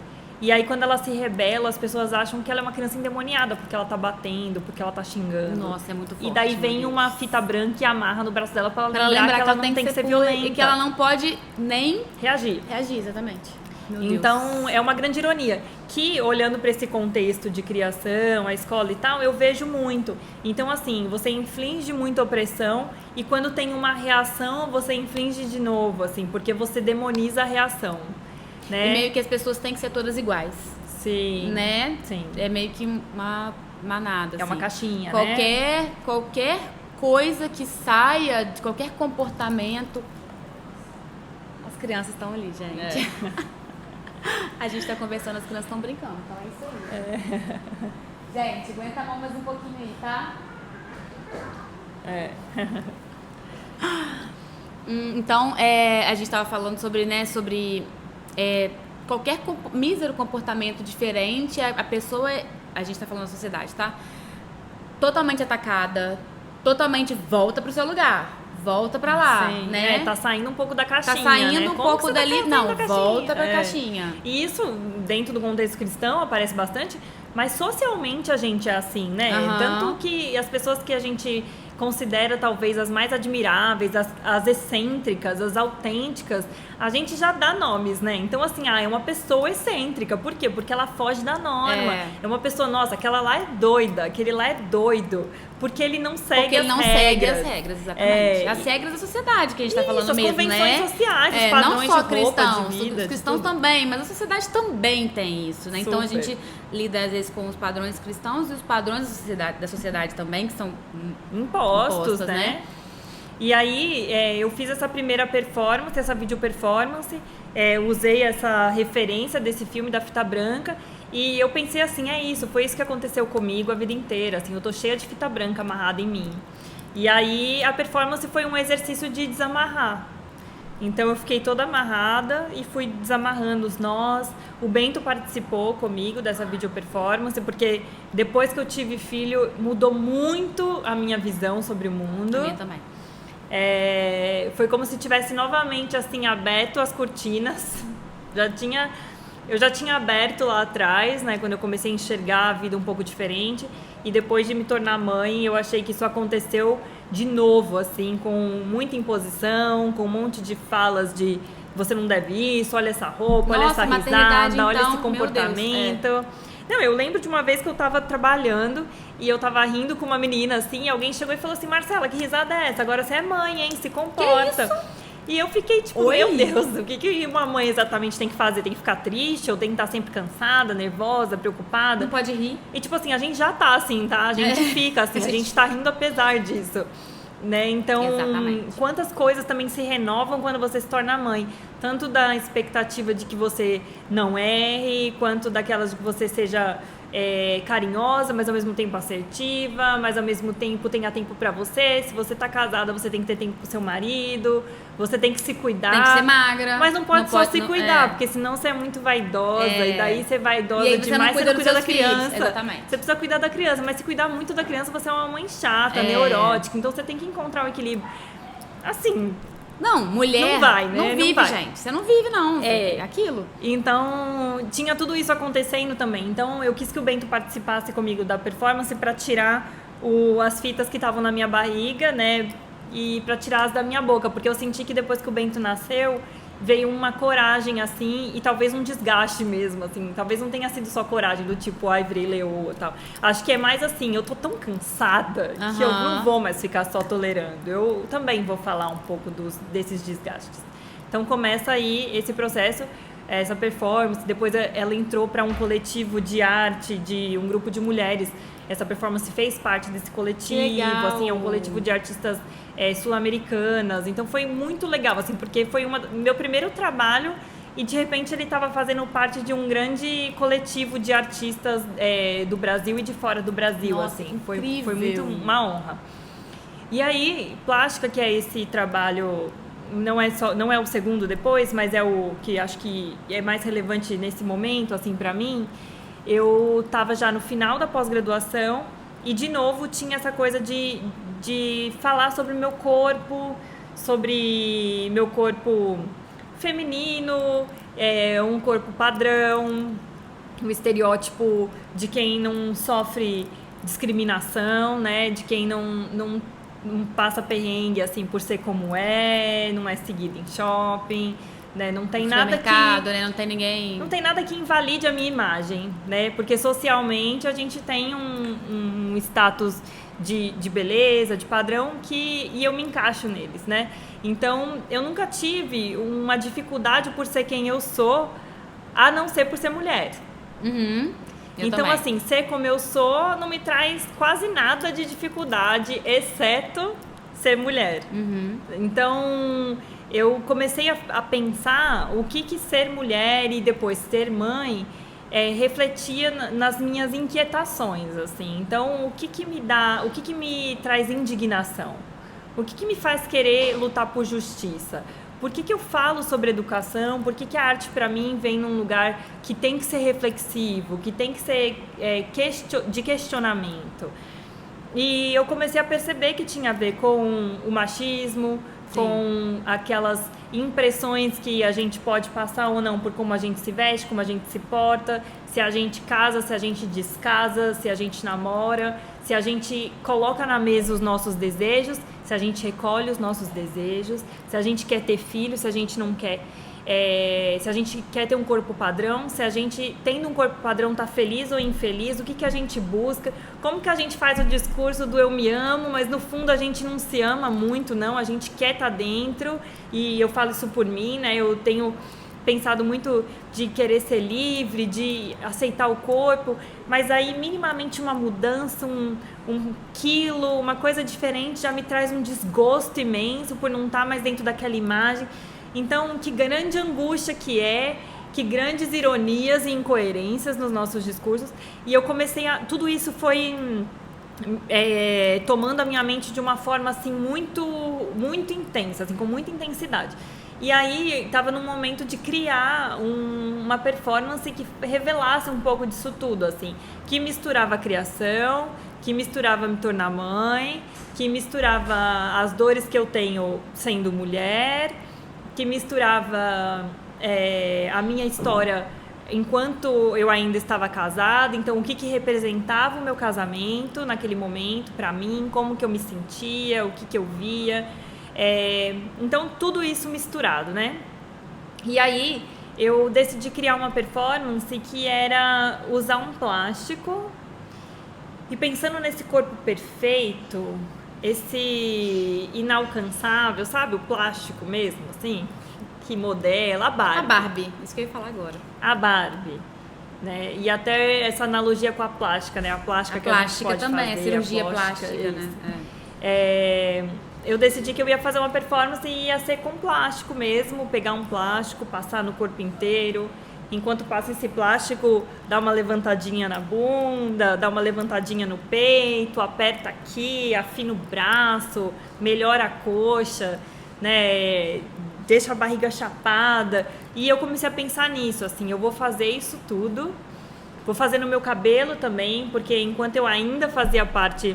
E aí, quando ela se rebela, as pessoas acham que ela é uma criança endemoniada, porque ela tá batendo, porque ela tá xingando. Nossa, é muito forte. E daí vem uma fita branca e amarra no braço dela pra ela lembrar que ela não tem que ser violenta. E que ela não pode nem reagir, exatamente. Então, é uma grande ironia. Que, olhando para esse contexto de criação, a escola e tal, eu vejo muito. Então, assim, você inflige muita opressão e quando tem uma reação, você inflige de novo, assim, porque você demoniza a reação. Né? E meio que as pessoas têm que ser todas iguais. Sim. Né? Sim. É meio que uma manada. É uma caixinha, Qualquer coisa que saia de qualquer comportamento. As crianças estão ali, gente. A gente tá conversando, as crianças estão brincando. Então é isso aí. Gente, aguenta a mão mais um pouquinho aí, tá? Então, a gente tava falando sobre, né, qualquer mísero comportamento diferente, a pessoa, a gente tá falando da sociedade, tá? Totalmente atacada, totalmente volta pro seu lugar, volta pra lá, sim, né? Tá saindo um pouco da caixinha, tá saindo né? um pouco dali, não, volta pra caixinha. E isso, dentro do contexto cristão, aparece bastante, mas socialmente a gente é assim, né? Tanto que as pessoas que a gente considera talvez as mais admiráveis, as excêntricas, as autênticas, a gente já dá nomes, né? Então, assim, é uma pessoa excêntrica. Por quê? Porque ela foge da norma. É uma pessoa, nossa, aquela lá é doida, aquele lá é doido. Porque ele não segue Porque ele não segue as regras, exatamente. As regras da sociedade que a gente tá falando mesmo, né? As convenções sociais, os padrões não só de roupa, cristãos, de vida, os cristãos também, mas a sociedade também tem isso, né? Então a Super. gente lida às vezes com os padrões cristãos e os padrões da sociedade também, que são impostos, né? E aí eu fiz essa primeira performance, essa video performance, usei essa referência desse filme da fita branca. E eu pensei assim, foi isso que aconteceu comigo a vida inteira, assim, eu tô cheia de fita branca amarrada em mim. E aí a performance foi um exercício de desamarrar. Então eu fiquei toda amarrada e fui desamarrando os nós. O Bento participou comigo dessa video performance, porque depois que eu tive filho, mudou muito a minha visão sobre o mundo. A minha também. Foi como se tivesse novamente assim aberto as cortinas. Eu já tinha aberto lá atrás, né, quando eu comecei a enxergar a vida um pouco diferente. E depois de me tornar mãe, eu achei que isso aconteceu de novo, assim, com muita imposição, com um monte de falas de você não deve isso, olha essa roupa, olha essa risada, olha esse comportamento. Não, eu lembro de uma vez que eu tava trabalhando e eu tava rindo com uma menina, assim, e alguém chegou e falou assim, Marcela, que risada é essa? Agora você é mãe, hein? Se comporta. Que isso? E eu fiquei tipo, meu Deus, o que uma mãe exatamente tem que fazer? Tem que ficar triste ou tem que estar sempre cansada, nervosa, preocupada? Não pode rir. E tipo assim, a gente já tá assim, tá? A gente fica assim, a gente tá rindo apesar disso. Né? Então, exatamente. Quantas coisas também se renovam quando você se torna mãe. Tanto da expectativa de que você não erre, quanto daquelas de que você seja carinhosa, mas ao mesmo tempo assertiva, mas ao mesmo tempo tenha tempo pra você. Se você tá casada, você tem que ter tempo pro seu marido, você tem que se cuidar. Tem que ser magra. Mas não pode só se cuidar, porque senão você é muito vaidosa, e daí você é vaidosa demais, você não cuida da criança. Exatamente. Você precisa cuidar da criança, mas se cuidar muito da criança, você é uma mãe chata, neurótica, então você tem que encontrar o equilíbrio. Assim... Não, mulher não vai, né? Não vive, gente. Você não vive, não. É aquilo. Então, tinha tudo isso acontecendo também. Então, eu quis que o Bento participasse comigo da performance para tirar as fitas que estavam na minha barriga, né? E para tirá-las da minha boca. Porque eu senti que depois que o Bento nasceu, veio uma coragem, assim, e talvez um desgaste mesmo, assim. Talvez não tenha sido só coragem, do tipo, virei leoa e tal. Acho que é mais assim, eu tô tão cansada que eu não vou mais ficar só tolerando. Eu também vou falar um pouco desses desgastes. Então, começa aí esse processo, essa performance. Depois ela entrou para um coletivo de arte, de um grupo de mulheres. Essa performance fez parte desse coletivo, assim, é um coletivo de artistas sul-americanas. Então foi muito legal, assim, porque foi meu primeiro trabalho e de repente ele estava fazendo parte de um grande coletivo de artistas do Brasil e de fora do Brasil. Nossa, assim, foi muito uma honra. E aí, Plástica, que é esse trabalho, não é o segundo depois, mas é o que acho que é mais relevante nesse momento, assim, para mim. Eu estava já no final da pós-graduação e, de novo, tinha essa coisa de falar sobre meu corpo feminino, um corpo padrão, um estereótipo de quem não sofre discriminação, né? De quem não passa perrengue, assim, por ser como não é seguido em shopping... Né? Não tem nada né? Não tem ninguém... Não tem nada que invalide a minha imagem, né? Porque socialmente a gente tem um status de beleza, de padrão, e eu me encaixo neles, né? Então, eu nunca tive uma dificuldade por ser quem eu sou, a não ser por ser mulher. Então, também. assim, ser como eu sou não me traz quase nada de dificuldade, exceto ser mulher. Então... eu comecei a pensar o que ser mulher e depois ser mãe refletia nas minhas inquietações, assim. Então, o que me traz indignação? O que me faz querer lutar por justiça? Por que eu falo sobre educação? Por que a arte, para mim, vem num lugar que tem que ser reflexivo, que tem que ser de questionamento? E eu comecei a perceber que tinha a ver com o machismo, com aquelas impressões que a gente pode passar ou não por como a gente se veste, como a gente se porta, se a gente casa, se a gente descasa, se a gente namora, se a gente coloca na mesa os nossos desejos, se a gente recolhe os nossos desejos, se a gente quer ter filho, se a gente não quer. se a gente quer ter um corpo padrão, se a gente, tendo um corpo padrão, tá feliz ou infeliz, o que a gente busca, como que a gente faz o discurso do eu me amo, mas no fundo a gente não se ama muito, não, a gente quer estar dentro, e eu falo isso por mim, né, eu tenho pensado muito de querer ser livre, de aceitar o corpo, mas aí minimamente uma mudança, um quilo, uma coisa diferente já me traz um desgosto imenso por não estar mais dentro daquela imagem. Então, que grande angústia que grandes ironias e incoerências nos nossos discursos. E eu comecei tudo isso foi tomando a minha mente de uma forma assim muito, muito intensa, assim, com muita intensidade. E aí, estava num momento de criar uma performance que revelasse um pouco disso tudo, assim, que misturava a criação, que misturava me tornar mãe, que misturava as dores que eu tenho sendo mulher, que misturava a minha história enquanto eu ainda estava casada, então o que representava o meu casamento naquele momento para mim, como que eu me sentia, o que eu via, então tudo isso misturado, né? E aí eu decidi criar uma performance que era usar um plástico e pensando nesse corpo perfeito, esse inalcançável, sabe? O plástico mesmo, assim, que modela a Barbie. A Barbie, isso que eu ia falar agora. A Barbie, né? E até essa analogia com a plástica, né? A plástica que a gente pode também, fazer, a cirurgia plástica, né? Eu decidi que eu ia fazer uma performance e ia ser com plástico mesmo, pegar um plástico, passar no corpo inteiro. Enquanto passa esse plástico, dá uma levantadinha na bunda, dá uma levantadinha no peito, aperta aqui, afina o braço, melhora a coxa, né? Deixa a barriga chapada. E eu comecei a pensar nisso, assim, eu vou fazer isso tudo, vou fazer no meu cabelo também, porque enquanto eu ainda fazia parte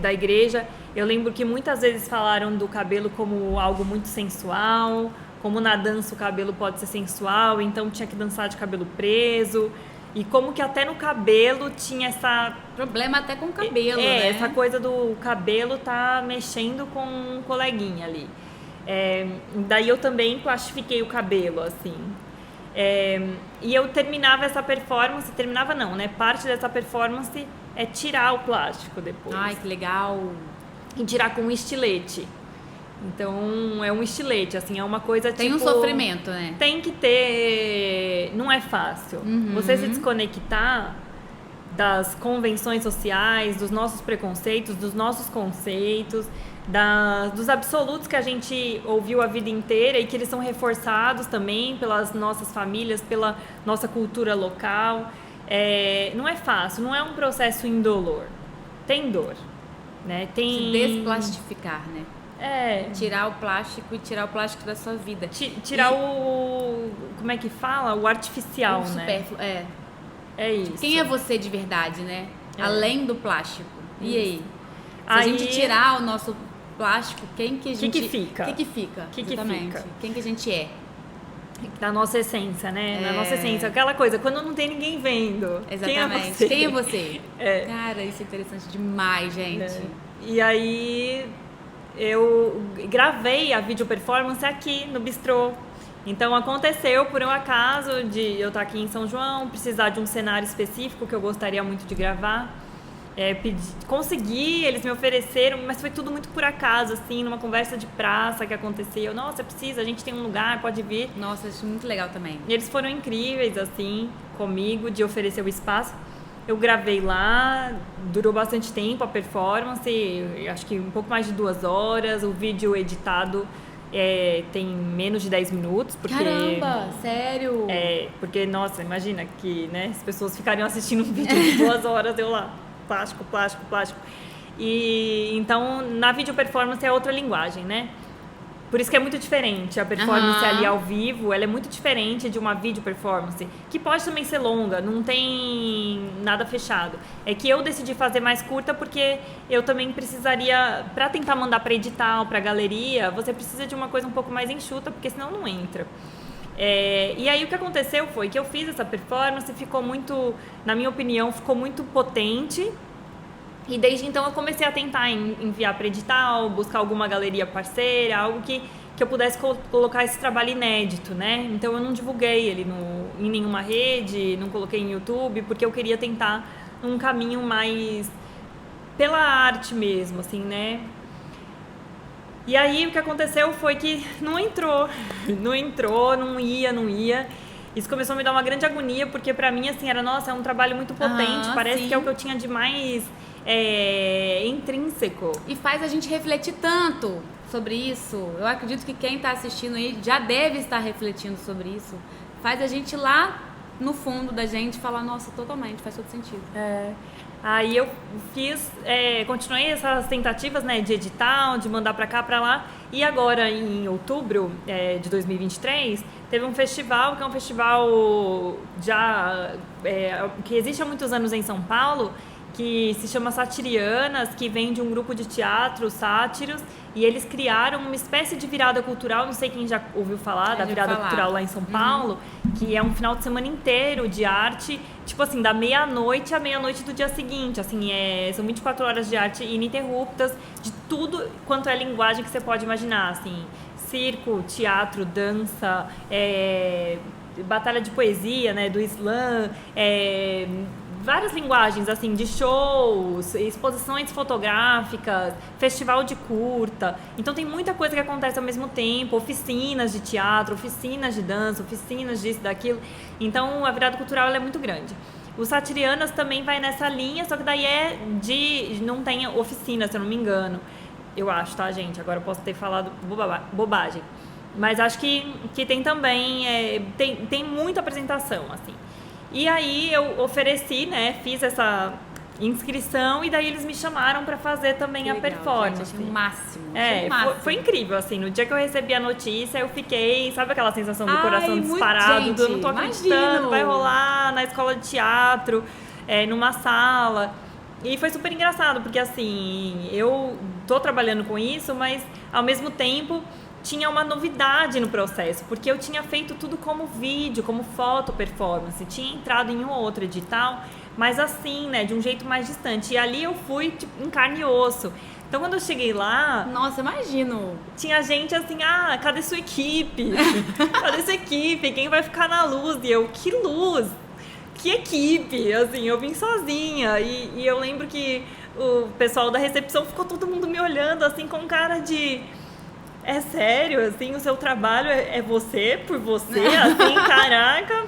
da igreja, eu lembro que muitas vezes falaram do cabelo como algo muito sensual, como na dança o cabelo pode ser sensual, então tinha que dançar de cabelo preso. E como que até no cabelo tinha essa... Problema até com o cabelo, né? Essa coisa do cabelo tá mexendo com um coleguinha ali. Daí eu também plastifiquei o cabelo, assim. E eu terminava essa performance... Terminava não, né? Parte dessa performance é tirar o plástico depois. Ai, que legal! E tirar com um estilete. Então, é um estilete, assim, é uma coisa Tem um sofrimento, né? Tem que ter... Não é fácil. Você se desconectar das convenções sociais, dos nossos preconceitos, dos nossos conceitos, dos absolutos que a gente ouviu a vida inteira e que eles são reforçados também pelas nossas famílias, pela nossa cultura local. Não é fácil, não é um processo indolor. Tem dor, né? Se desplastificar, né? Tirar o plástico e tirar o plástico da sua vida. Tirar o... Como é que fala? O artificial, o supérfluo, né? É isso. Quem é você de verdade, né? Além do plástico. E aí? Se a gente tirar o nosso plástico, quem que a gente... que fica? O que fica? Exatamente. Quem que a gente é? Na nossa essência, né? Na nossa essência. Aquela coisa, quando não tem ninguém vendo. Exatamente. Quem é você? Cara, isso é interessante demais, gente. E aí... eu gravei a video performance aqui no bistrô. Então aconteceu por um acaso de eu estar aqui em São João, precisar de um cenário específico que eu gostaria muito de gravar. Consegui, eles me ofereceram, mas foi tudo muito por acaso, assim, numa conversa de praça que aconteceu. Nossa, precisa, a gente tem um lugar, pode vir. Nossa, acho muito legal também. E eles foram incríveis, assim, comigo, de oferecer o espaço. Eu gravei lá, durou bastante tempo a performance, acho que um pouco mais de 2 horas. O vídeo editado tem menos de 10 minutos. Porque, caramba, sério? Porque, nossa, imagina que, né, as pessoas ficariam assistindo um vídeo de 2 horas, eu lá, plástico, plástico, plástico. E então, na video performance é outra linguagem, né? Por isso que é muito diferente. A performance ali ao vivo, ela é muito diferente de uma video performance, que pode também ser longa, não tem nada fechado. É que eu decidi fazer mais curta porque eu também precisaria, para tentar mandar para edital, para galeria, você precisa de uma coisa um pouco mais enxuta, porque senão não entra. E aí o que aconteceu foi que eu fiz essa performance, ficou muito, na minha opinião, ficou muito potente. E desde então eu comecei a tentar enviar para edital, buscar alguma galeria parceira, algo que que eu pudesse colocar esse trabalho inédito, né? Então eu não divulguei ele em nenhuma rede, não coloquei em YouTube, porque eu queria tentar um caminho mais pela arte mesmo, assim, né? E aí o que aconteceu foi que não entrou, não ia. Isso começou a me dar uma grande agonia, porque pra mim, assim, era, nossa, é um trabalho muito potente, parece que é o que eu tinha de mais intrínseco. E faz a gente refletir tanto sobre isso. Eu acredito que quem tá assistindo aí já deve estar refletindo sobre isso. Faz a gente lá no fundo da gente falar, nossa, totalmente, faz todo sentido. Aí eu continuei essas tentativas, né, de edital, de mandar pra cá, pra lá. E agora, em outubro de 2023, teve um festival, que é um festival que existe há muitos anos em São Paulo, que se chama Satirianas, que vem de um grupo de teatro, sátiros, e eles criaram uma espécie de virada cultural, não sei quem já ouviu falar da virada cultural lá em São Paulo, que é um final de semana inteiro de arte, tipo assim, da meia-noite à meia-noite do dia seguinte, assim, são 24 horas de arte ininterruptas, de tudo quanto é linguagem que você pode imaginar, assim, circo, teatro, dança, batalha de poesia, né, do slam, várias linguagens, assim, de shows, exposições fotográficas, festival de curta. Então tem muita coisa que acontece ao mesmo tempo, oficinas de teatro, oficinas de dança, oficinas disso, daquilo. Então a virada cultural ela é muito grande. O Satirianas também vai nessa linha, só que daí não tem oficina, se eu não me engano. Eu acho, tá, gente? Agora eu posso ter falado bobagem. Mas acho que tem também, tem muita apresentação, assim. E aí eu ofereci, né, fiz essa inscrição e daí eles me chamaram pra fazer também a performance. Gente, achei o máximo. Foi incrível, assim, no dia que eu recebi a notícia eu fiquei, sabe aquela sensação do coração disparado, eu não tô acreditando, vai rolar na escola de teatro, numa sala. E foi super engraçado, porque assim, eu tô trabalhando com isso, mas ao mesmo tempo tinha uma novidade no processo, porque eu tinha feito tudo como vídeo, como foto performance, tinha entrado em um ou outro edital, mas assim, né, de um jeito mais distante. E ali eu fui tipo, em carne e osso. Então quando eu cheguei lá... Nossa, imagino! Tinha gente assim, cadê sua equipe? Cadê sua equipe? Quem vai ficar na luz? E eu, que luz? Que equipe? Assim, eu vim sozinha. E eu lembro que o pessoal da recepção ficou todo mundo me olhando assim com cara de... É sério, assim, o seu trabalho é você, por você, assim, caraca.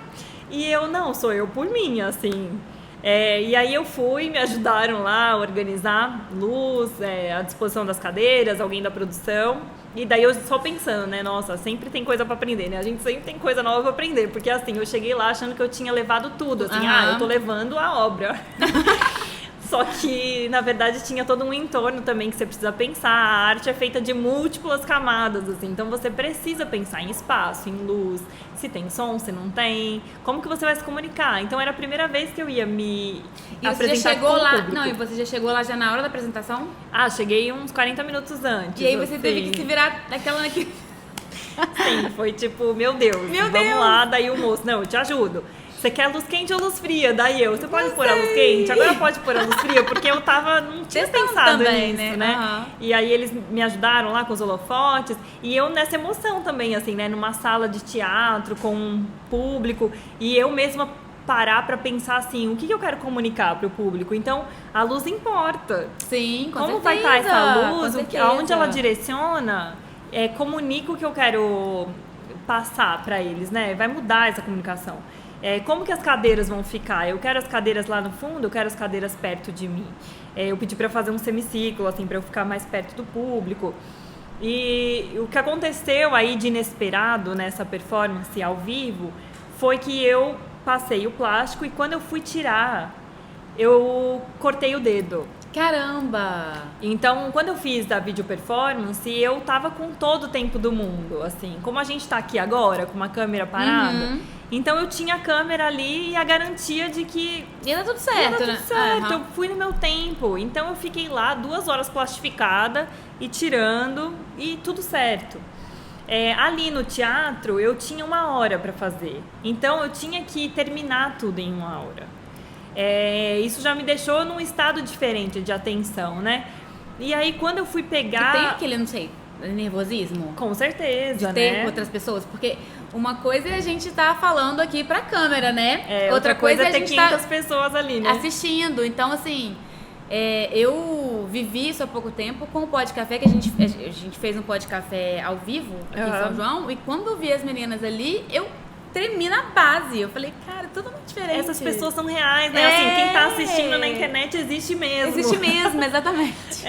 E eu, não, sou eu por mim, assim. E aí eu fui, me ajudaram lá a organizar luz, a disposição das cadeiras, alguém da produção. E daí eu só pensando, né, nossa, sempre tem coisa pra aprender, né? A gente sempre tem coisa nova pra aprender. Porque assim, eu cheguei lá achando que eu tinha levado tudo, assim, eu tô levando a obra. Só que, na verdade, tinha todo um entorno também que você precisa pensar. A arte é feita de múltiplas camadas, assim. Então, você precisa pensar em espaço, em luz, se tem som, se não tem. Como que você vai se comunicar? Então, era a primeira vez que eu ia me apresentar com o público. Não, e você já chegou lá já na hora da apresentação? Cheguei uns 40 minutos antes. E aí você teve que se virar daquela... Sim, foi tipo, meu Deus, vamos lá. Daí o moço, não, eu te ajudo. Você quer luz quente ou luz fria? Daí você pode pôr a luz quente? Agora pode pôr a luz fria, porque eu não tinha pensado também, nisso, né? E aí eles me ajudaram lá com os holofotes, e eu nessa emoção também, assim, né? Numa sala de teatro, com um público, e eu mesma parar pra pensar assim, o que eu quero comunicar pro público? Então, a luz importa. Sim, com Como certeza. vai estar essa luz? Aonde ela direciona, comunica o que eu quero passar pra eles, né? Vai mudar essa comunicação. Como que as cadeiras vão ficar? Eu quero as cadeiras lá no fundo, eu quero as cadeiras perto de mim. Eu pedi para fazer um semicírculo, assim, para eu ficar mais perto do público. E o que aconteceu aí de inesperado nessa performance ao vivo foi que eu passei o plástico e quando eu fui tirar, eu cortei o dedo. Caramba! Então, quando eu fiz a video performance, eu tava com todo o tempo do mundo, assim. Como a gente tá aqui agora, com uma câmera parada, então eu tinha a câmera ali e a garantia de que... Ia dar tudo certo, né? Eu fui no meu tempo. Então eu fiquei lá 2 horas plastificada e tirando e tudo certo. Ali no teatro, eu tinha 1 hora pra fazer. Então eu tinha que terminar tudo em 1 hora. Isso já me deixou num estado diferente de atenção, né? E aí quando eu fui pegar... Que tem aquele, não sei, nervosismo? Com certeza, de ter né? outras pessoas, porque uma coisa é a gente tá falando aqui pra câmera, né? Outra coisa é ter 500 pessoas ali, né? Assistindo. Então, assim, eu vivi isso há pouco tempo com o Pó de Café, que a gente fez um Pó de Café ao vivo aqui em São João, e quando eu vi as meninas ali, eu tremi na base. Eu falei, cara, totalmente diferente. Essas pessoas são reais, né? Assim, quem tá assistindo na internet existe mesmo. Existe mesmo, exatamente.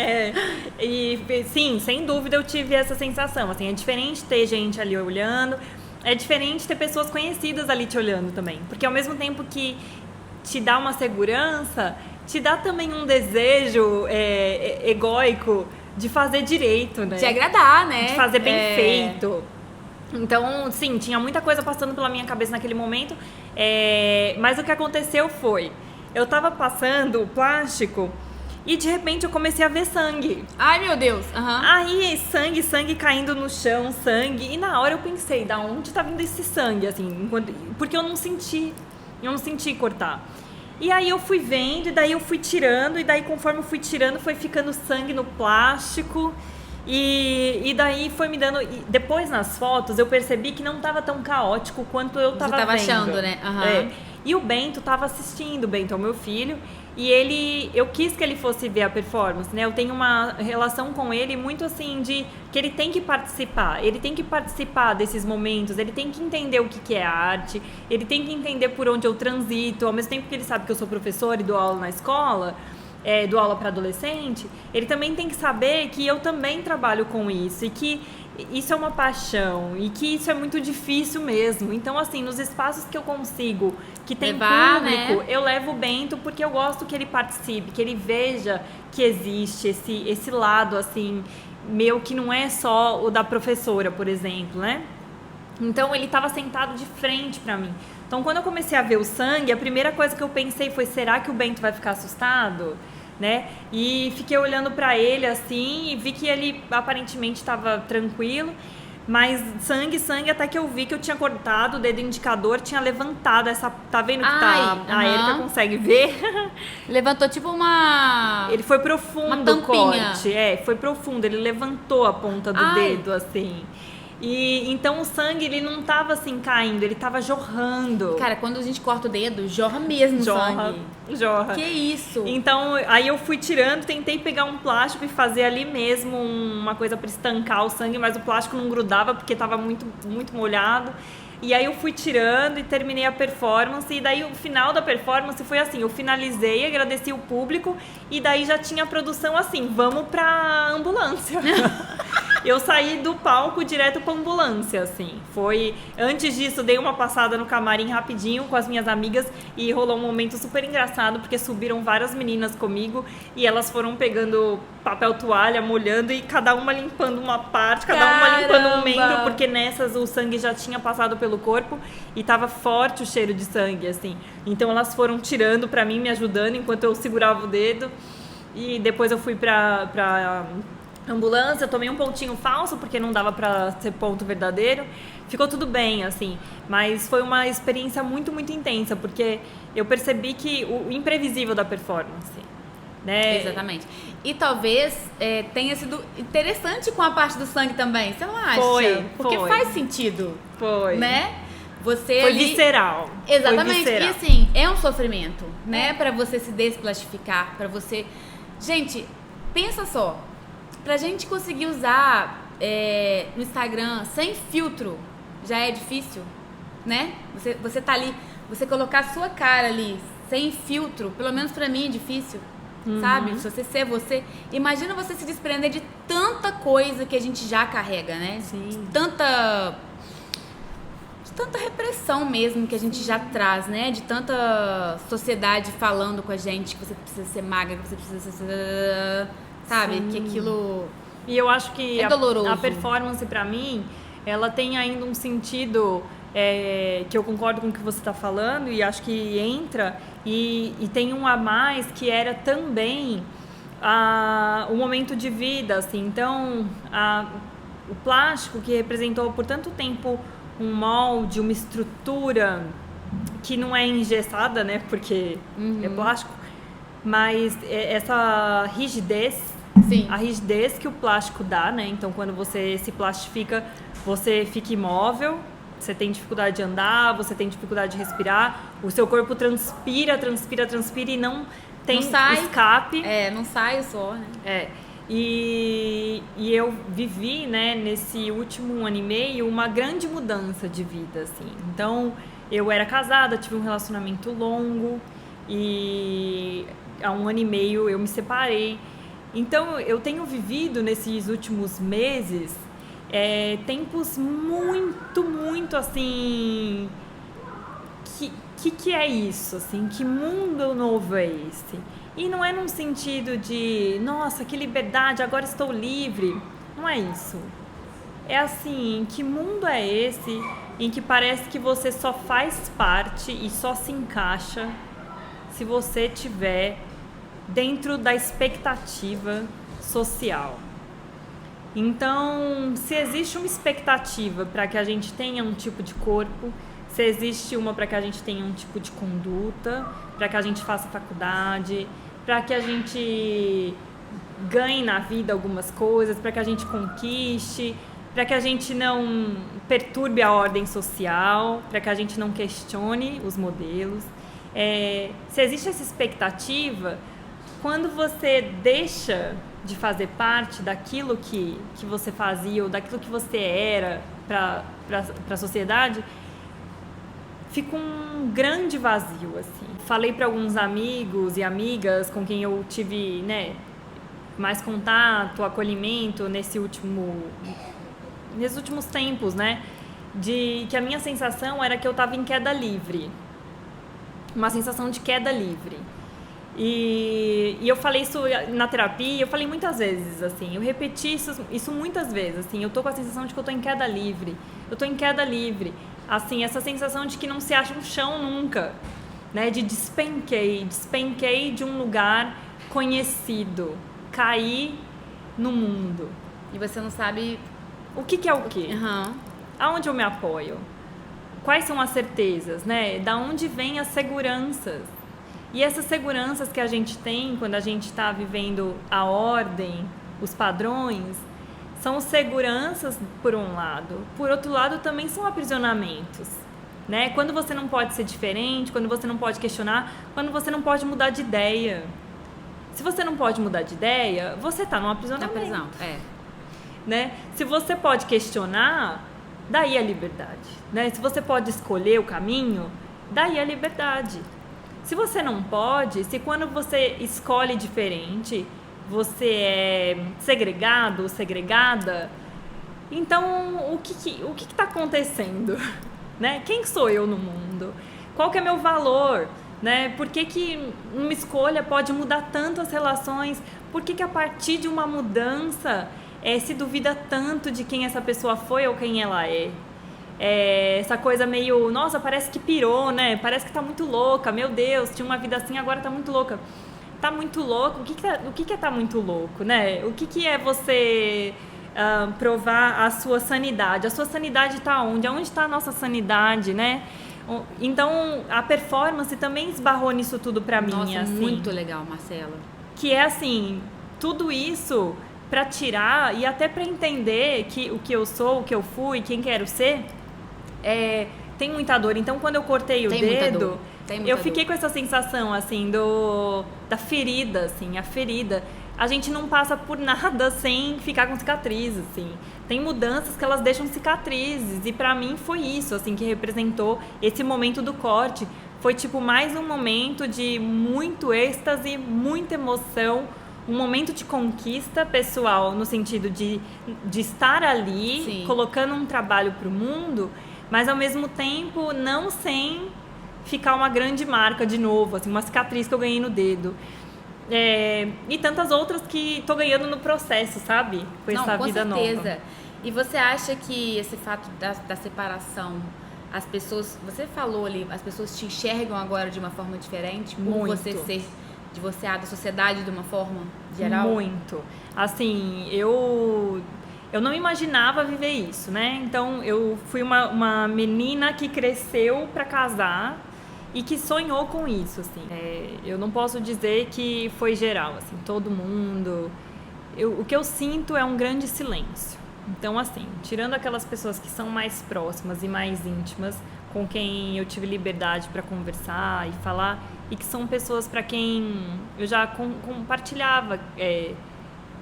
E sim, sem dúvida eu tive essa sensação. Assim, é diferente ter gente ali olhando, é diferente ter pessoas conhecidas ali te olhando também. Porque ao mesmo tempo que te dá uma segurança, te dá também um desejo egóico de fazer direito, né? De agradar, né? De fazer bem feito. Então, sim, tinha muita coisa passando pela minha cabeça naquele momento, mas o que aconteceu foi, eu tava passando o plástico e de repente eu comecei a ver sangue. Ai, meu Deus! Aí, sangue caindo no chão, sangue, e na hora eu pensei, da onde tá vindo esse sangue, assim, porque eu não senti cortar. E aí eu fui vendo, e daí eu fui tirando, e daí conforme eu fui tirando, foi ficando sangue no plástico. E daí foi me dando... Depois nas fotos eu percebi que não estava tão caótico quanto eu estava vendo. Você tava achando, né? E o Bento estava assistindo, o Bento é o meu filho, e eu quis que ele fosse ver a performance, né? Eu tenho uma relação com ele muito assim de que ele tem que participar desses momentos, ele tem que entender o que é arte, ele tem que entender por onde eu transito, ao mesmo tempo que ele sabe que eu sou professora e dou aula na escola, dou aula para adolescente, ele também tem que saber que eu também trabalho com isso e que isso é uma paixão e que isso é muito difícil mesmo. Então, assim, nos espaços que eu consigo, que tem levar, público, né? eu levo o Bento porque eu gosto que ele participe, que ele veja que existe esse lado, assim, meu, que não é só o da professora, por exemplo, né? Então, ele estava sentado de frente para mim. Então, quando eu comecei a ver o sangue, a primeira coisa que eu pensei foi, será que o Bento vai ficar assustado? Né? E fiquei olhando pra ele assim e vi que ele aparentemente estava tranquilo, mas sangue, até que eu vi que eu tinha cortado o dedo indicador, tinha levantado essa, tá vendo que a Erika consegue ver? Levantou tipo uma... Ele foi profundo o corte, foi profundo, ele levantou a ponta do dedo assim. E então o sangue, ele não tava assim caindo, ele tava jorrando. Cara, quando a gente corta o dedo, jorra mesmo sangue. Jorra. Que isso? Então, aí eu fui tirando, tentei pegar um plástico e fazer ali mesmo uma coisa para estancar o sangue, mas o plástico não grudava porque tava muito, muito molhado. E aí eu fui tirando e terminei a performance. E daí o final da performance foi assim, eu finalizei, agradeci o público e daí já tinha a produção assim, vamos pra ambulância. Eu saí do palco direto pra ambulância, assim. Antes disso, dei uma passada no camarim rapidinho com as minhas amigas e rolou um momento super engraçado, porque subiram várias meninas comigo e elas foram pegando papel toalha, molhando e cada uma limpando uma parte, cada uma limpando um membro, porque nessas o sangue já tinha passado pelo corpo e tava forte o cheiro de sangue, assim. Então elas foram tirando pra mim, me ajudando enquanto eu segurava o dedo. E depois eu fui pra ambulância, tomei um pontinho falso porque não dava pra ser ponto verdadeiro. Ficou tudo bem, assim, mas foi uma experiência muito, muito intensa, porque eu percebi que o imprevisível da performance, né? Exatamente. E talvez tenha sido interessante com a parte do sangue também, você não acha? Porque faz sentido. Foi. Né? Você foi visceral. Exatamente. Foi visceral. E assim, é um sofrimento, né? Pra você se desplastificar, pra você... Gente, pensa só. Pra gente conseguir usar no Instagram sem filtro, já é difícil, né? Você tá ali, você colocar a sua cara ali, sem filtro, pelo menos pra mim é difícil, sabe? Se você ser você. Imagina você se desprender de tanta coisa que a gente já carrega, né? Sim. De tanta repressão mesmo que a gente já traz, né? De tanta sociedade falando com a gente que você precisa ser magra, que você precisa ser... Sabe? Sim. Que aquilo... E eu acho que doloroso. A performance, pra mim, ela tem ainda um sentido que eu concordo com o que você está falando e acho que entra e tem um a mais que era também o momento de vida, assim. Então, o plástico que representou por tanto tempo um molde, uma estrutura que não é engessada, né? Porque é plástico, mas essa rigidez Sim. A rigidez que o plástico dá, né? Então, quando você se plastifica, você fica imóvel, você tem dificuldade de andar, você tem dificuldade de respirar, o seu corpo transpira e não tem escape. Não sai o suor, né? E eu vivi, né, nesse último ano e meio, uma grande mudança de vida, assim. Então, eu era casada, tive um relacionamento longo e há 1 ano e meio eu me separei. Então, eu tenho vivido nesses últimos meses tempos muito, assim... Que é isso, assim? Que mundo novo é esse? E não é num sentido de, nossa, que liberdade, agora estou livre. Não é isso. É assim, que mundo é esse em que parece que você só faz parte e só se encaixa se você estiver dentro da expectativa social. Então, se existe uma expectativa para que a gente tenha um tipo de corpo, se existe uma para que a gente tenha um tipo de conduta, para que a gente faça faculdade, para que a gente ganhe na vida algumas coisas, para que a gente conquiste, para que a gente não perturbe a ordem social, para que a gente não questione os modelos. Se existe essa expectativa, quando você deixa de fazer parte daquilo que você fazia ou daquilo que você era para a sociedade, fica um grande vazio, assim. Falei para alguns amigos e amigas com quem eu tive, né, mais contato, acolhimento nesses últimos tempos, né, de que a minha sensação era que eu estava em queda livre. Uma sensação de queda livre. E eu falei isso na terapia, eu falei muitas vezes, assim, eu repeti isso muitas vezes, assim, eu tô com a sensação de que eu tô em queda livre, assim, essa sensação de que não se acha um chão nunca, né, de despenquei de um lugar conhecido, caí no mundo. E você não sabe o que é o quê? Aonde eu me apoio? Quais são as certezas, né? Da onde vêm as seguranças? E essas seguranças que a gente tem quando a gente está vivendo a ordem, os padrões, são seguranças por um lado. Por outro lado, também são aprisionamentos, né? Quando você não pode ser diferente, quando você não pode questionar, quando você não pode mudar de ideia. Se você não pode mudar de ideia, você está num aprisionamento. Na prisão, né? Se você pode questionar, daí a liberdade, né? Se você pode escolher o caminho, daí a liberdade. Se você não pode, se quando você escolhe diferente, você é segregado ou segregada, então o que está acontecendo? Né? Quem sou eu no mundo? Qual que é meu valor? Né? Por que uma escolha pode mudar tanto as relações? Por que a partir de uma mudança se duvida tanto de quem essa pessoa foi ou quem ela é? Essa coisa meio, nossa, parece que pirou, né? Parece que tá muito louca, meu Deus, tinha uma vida assim, agora tá muito louca. Tá muito louco? O que é tá muito louco, né? O que é você provar a sua sanidade? A sua sanidade tá onde? Aonde tá a nossa sanidade, né? Então, a performance também esbarrou nisso tudo pra mim, nossa, assim. Muito legal, Marcela. Que é assim, tudo isso pra tirar e até pra entender que o que eu sou, o que eu fui, quem quero ser, tem muita dor. Então, quando eu cortei o dedo, eu fiquei com essa sensação, assim, da ferida, assim, a ferida. A gente não passa por nada sem ficar com cicatriz, assim. Tem mudanças que elas deixam cicatrizes. E pra mim foi isso, assim, que representou esse momento do corte. Foi, tipo, mais um momento de muito êxtase, muita emoção, um momento de conquista pessoal, no sentido de estar ali, sim, colocando um trabalho pro mundo, mas ao mesmo tempo não sem ficar uma grande marca de novo, assim, uma cicatriz que eu ganhei no dedo. E tantas outras que tô ganhando no processo, sabe? Com essa vida nova. Com certeza. E você acha que esse fato da separação, as pessoas, você falou ali, as pessoas te enxergam agora de uma forma diferente? Por você ser divorciada da sociedade de uma forma geral? Muito. Assim, eu não imaginava viver isso, né? Então, eu fui uma menina que cresceu para casar e que sonhou com isso, assim. Eu não posso dizer que foi geral, assim, todo mundo... o que eu sinto é um grande silêncio. Então, assim, tirando aquelas pessoas que são mais próximas e mais íntimas, com quem eu tive liberdade para conversar e falar, e que são pessoas para quem eu já compartilhava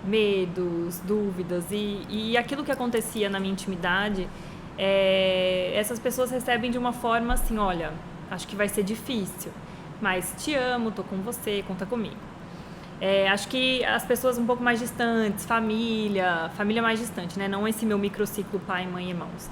medos, dúvidas e aquilo que acontecia na minha intimidade, essas pessoas recebem de uma forma assim, olha, acho que vai ser difícil, mas te amo, tô com você, conta comigo. Acho que as pessoas um pouco mais distantes, família mais distante, né? Não esse meu microciclo pai, mãe e irmãos.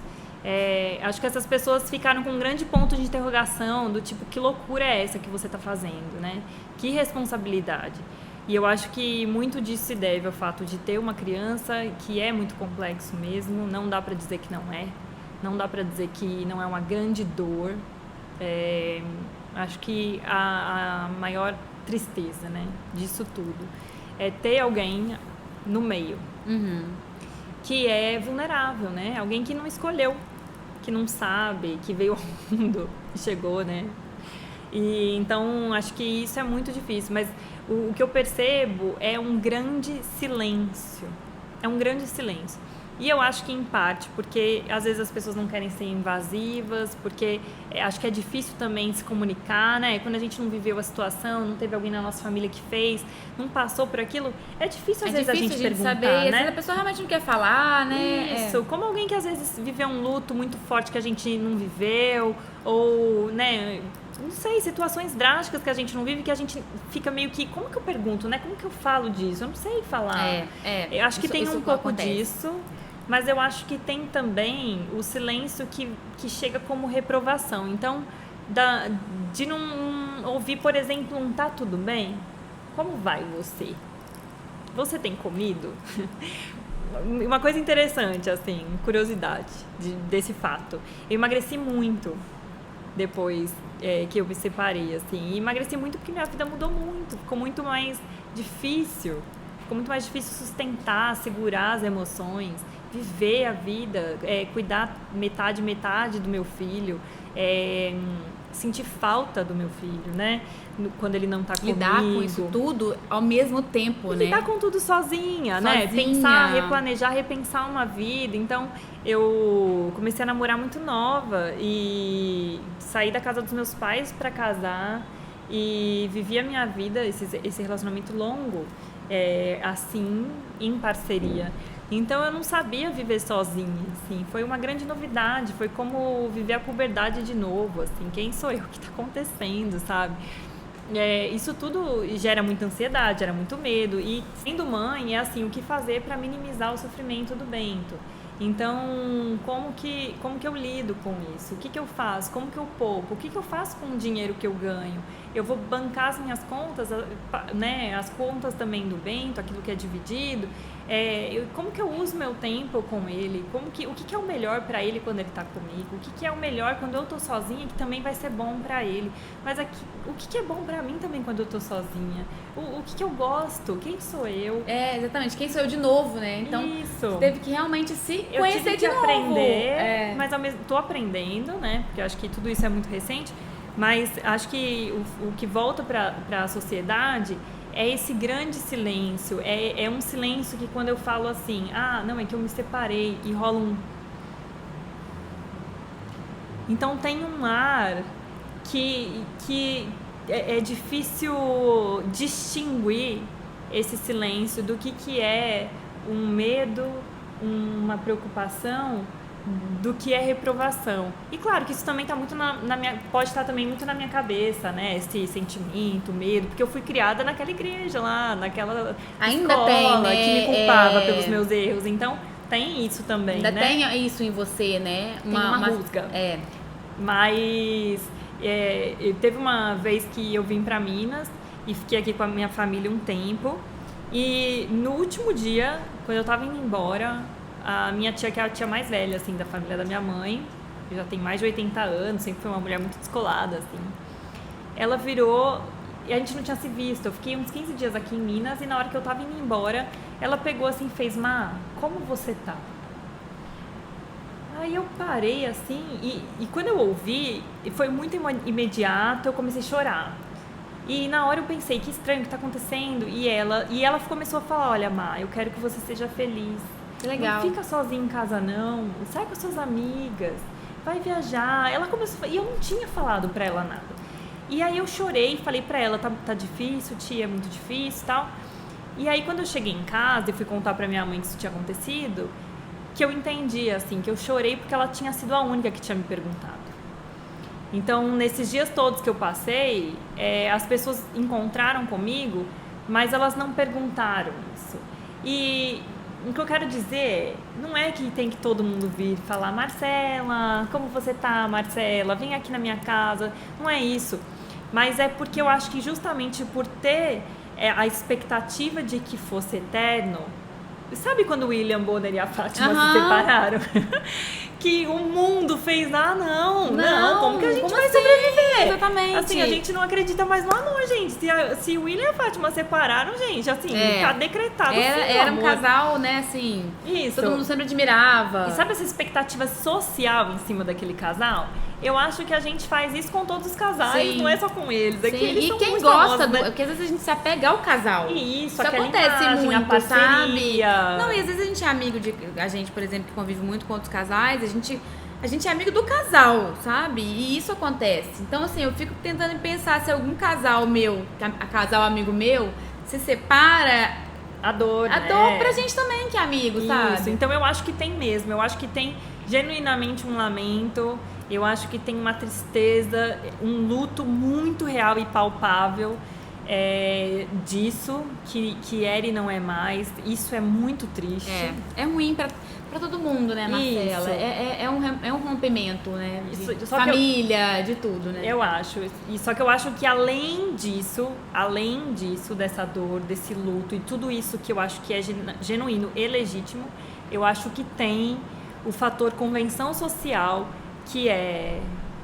Acho que essas pessoas ficaram com um grande ponto de interrogação do tipo, que loucura é essa que você está fazendo, né? Que responsabilidade. E eu acho que muito disso se deve ao fato de ter uma criança que é muito complexo mesmo, não dá para dizer que não dá para dizer que não é uma grande dor. Acho que a maior tristeza, né, disso tudo é ter alguém no meio que é vulnerável, né? Alguém que não escolheu, que não sabe, que veio ao mundo e chegou, né? E então acho que isso é muito difícil, mas o que eu percebo é um grande silêncio. É um grande silêncio. E eu acho que em parte porque às vezes as pessoas não querem ser invasivas, porque acho que é difícil também se comunicar, né? Quando a gente não viveu a situação, não teve alguém na nossa família que fez, não passou por aquilo, é difícil às vezes a gente perguntar, saber, né? Às vezes a pessoa realmente não quer falar, né? Isso, como alguém que às vezes viveu um luto muito forte que a gente não viveu, ou, né, não sei, situações drásticas que a gente não vive, que a gente fica meio que, como que eu pergunto, né? Como que eu falo disso? Eu não sei falar. Eu acho que tem um pouco disso. Mas eu acho que tem também o silêncio que chega como reprovação. Então, de não ouvir, por exemplo, um tá tudo bem? Como vai você? Você tem comido? Uma coisa interessante, assim, curiosidade desse fato. Eu emagreci muito depois que eu me separei, assim. E emagreci muito porque minha vida mudou muito. Ficou muito mais difícil. Ficou muito mais difícil sustentar, segurar as emoções, viver a vida, cuidar metade do meu filho, sentir falta do meu filho, né? Quando ele não tá comigo. Lidar com isso tudo ao mesmo tempo, né? Lidar com tudo sozinha, né? Pensar, replanejar, repensar uma vida. Então, eu comecei a namorar muito nova e saí da casa dos meus pais para casar e vivi a minha vida, esse relacionamento longo, assim, em parceria. Então eu não sabia viver sozinha, assim, foi uma grande novidade, foi como viver a puberdade de novo, assim, quem sou eu, o que está acontecendo, sabe? Isso tudo gera muita ansiedade, gera muito medo, e sendo mãe, assim, o que fazer para minimizar o sofrimento do Bento? Então, como que eu lido com isso? O que eu faço? Como que eu poupo? O que eu faço com o dinheiro que eu ganho? Eu vou bancar as minhas contas, né? As contas também do Bento, aquilo que é dividido. Como que eu uso meu tempo com ele? O que é o melhor para ele quando ele está comigo? O que é o melhor quando eu estou sozinha, que também vai ser bom para ele? Mas o que é bom para mim também quando eu estou sozinha? O que eu gosto? Quem sou eu? Exatamente. Quem sou eu de novo, né? Então, isso. Teve que realmente se eu conhecer tive que de novo. Aprender, mas tô aprendendo, né? Porque eu acho que tudo isso é muito recente. Mas acho que o que volta para a sociedade é esse grande silêncio. É um silêncio que quando eu falo assim, não, é que eu me separei, e rola um... Então tem um ar que é difícil distinguir esse silêncio do que é um medo, uma preocupação, do que é reprovação. E claro que isso também está muito pode estar também muito na minha cabeça, né? Esse sentimento, medo, porque eu fui criada naquela igreja lá, naquela escola, né? Que me culpava pelos meus erros. Então, tem isso também, ainda né? Tem isso em você, né? Tem uma rusga. Mas teve uma vez que eu vim para Minas e fiquei aqui com a minha família um tempo. E no último dia, quando eu tava indo embora, a minha tia, que é a tia mais velha, assim, da família da minha mãe, que já tem mais de 80 anos, sempre foi uma mulher muito descolada, assim. Ela virou, e a gente não tinha se visto, eu fiquei uns 15 dias aqui em Minas, e na hora que eu tava indo embora, ela pegou assim, fez, Má, como você tá? Aí eu parei, assim, e quando eu ouvi, foi muito imediato, eu comecei a chorar. E na hora eu pensei, que estranho, o que tá acontecendo? E ela começou a falar, olha, Má, eu quero que você seja feliz. Que legal. Não fica sozinha em casa, não. Sai com as suas amigas. Vai viajar. Ela começou... E eu não tinha falado pra ela nada. E aí eu chorei, falei pra ela, tá difícil, tia, é muito difícil e tal. E aí quando eu cheguei em casa e fui contar pra minha mãe que isso tinha acontecido, que eu entendi, assim, que eu chorei porque ela tinha sido a única que tinha me perguntado. Então, nesses dias todos que eu passei, as pessoas encontraram comigo, mas elas não perguntaram isso. E o que eu quero dizer, não é que tem que todo mundo vir falar, Marcela, como você tá, Marcela? Vem aqui na minha casa. Não é isso. Mas é porque eu acho que justamente por ter a expectativa de que fosse eterno. Sabe quando o William Bonner e a Fátima se separaram? Que o mundo fez, não, como que a gente vai sobreviver? Exatamente. Assim, a gente não acredita mais no amor, gente. Se o William e a Fátima separaram, gente, assim, tá decretado. Era um casal, né, assim, isso. Todo mundo sempre admirava. E sabe essa expectativa social em cima daquele casal? Eu acho que a gente faz isso com todos os casais, não é só com eles. É que eles são quem muito gosta, famosos, né? Porque às vezes a gente se apega ao casal. Isso acontece imagem, muito, a parceria. sabe? Não, e às vezes a gente é amigo de... A gente, por exemplo, que convive muito com outros casais, a gente é amigo do casal, sabe? E isso acontece. Então, assim, eu fico tentando pensar se algum casal meu, casal amigo meu, se separa... A dor pra gente também, que é amigo, isso. Sabe? Então eu acho que tem mesmo. Eu acho que tem genuinamente um lamento. Eu acho que tem uma tristeza, um luto muito real e palpável disso, que era e não é mais. Isso é muito triste. É ruim pra todo mundo, né, Marcela? É um rompimento, né? De família, de tudo, né? Eu acho. Só que eu acho que além disso, dessa dor, desse luto e tudo isso que eu acho que é genuíno e legítimo, eu acho que tem o fator convenção social, que é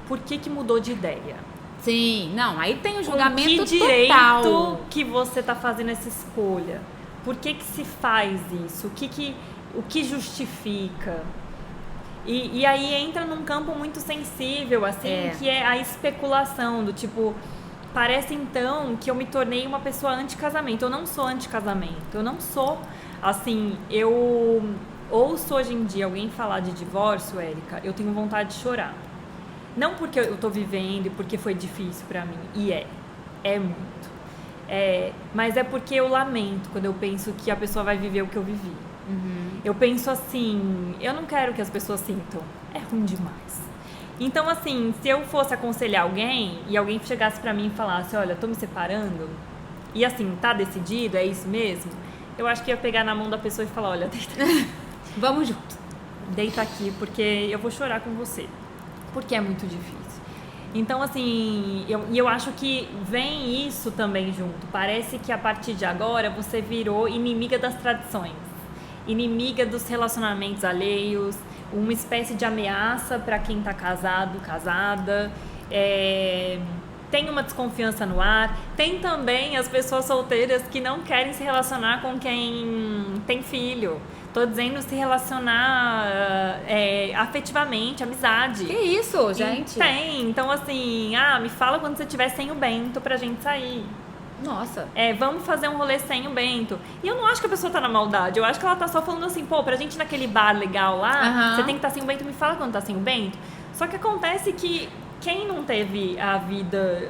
por que mudou de ideia? Sim, não, aí tem o julgamento total. Que direito total. Que você tá fazendo essa escolha? Por que se faz isso? O que justifica? E aí entra num campo muito sensível, assim, que é a especulação, do tipo, parece então que eu me tornei uma pessoa anti-casamento. Eu não sou anti-casamento, eu não sou, assim, eu ouço hoje em dia alguém falar de divórcio, Érica, eu tenho vontade de chorar. Não porque eu tô vivendo e porque foi difícil pra mim, e é muito. Mas é porque eu lamento quando eu penso que a pessoa vai viver o que eu vivi. Eu penso assim, eu não quero que as pessoas sintam, é ruim demais. Então, assim, se eu fosse aconselhar alguém e alguém chegasse pra mim e falasse, olha, tô me separando, e assim, tá decidido, é isso mesmo, eu acho que ia pegar na mão da pessoa e falar, olha, deita, vamos junto. Deita aqui, porque eu vou chorar com você, porque é muito difícil. Então, assim, eu acho que vem isso também junto. Parece que a partir de agora você virou inimiga das tradições, inimiga dos relacionamentos alheios, uma espécie de ameaça para quem tá casado, casada. Tem uma desconfiança no ar. Tem também as pessoas solteiras que não querem se relacionar com quem tem filho. Tô dizendo se relacionar afetivamente, amizade. Que isso, gente? Tem. Então, assim, me fala quando você estiver sem o Bento pra gente sair. Nossa. Vamos fazer um rolê sem o Bento. E eu não acho que a pessoa tá na maldade. Eu acho que ela tá só falando assim, pô, pra gente ir naquele bar legal lá, você tem que estar sem o Bento, me fala quando tá sem o Bento. Só que acontece que quem não teve a vida,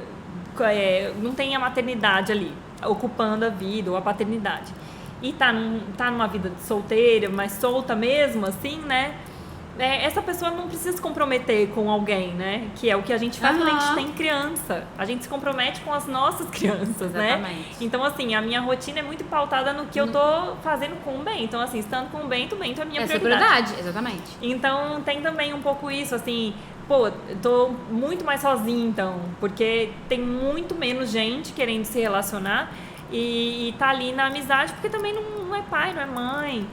não tem a maternidade ali, ocupando a vida, ou a paternidade, e tá numa vida solteira, mas solta mesmo, assim, né? Essa pessoa não precisa se comprometer com alguém, né? Que é o que a gente faz quando a gente tem criança. A gente se compromete com as nossas crianças, Exatamente. Né? Então, assim, a minha rotina é muito pautada no que eu tô fazendo com o Bento. Então, assim, estando com o Bento é a minha prioridade. Exatamente. Então, tem também um pouco isso, assim, pô, eu tô muito mais sozinha, então, porque tem muito menos gente querendo se relacionar e tá ali na amizade, porque também não é pai, não é mãe.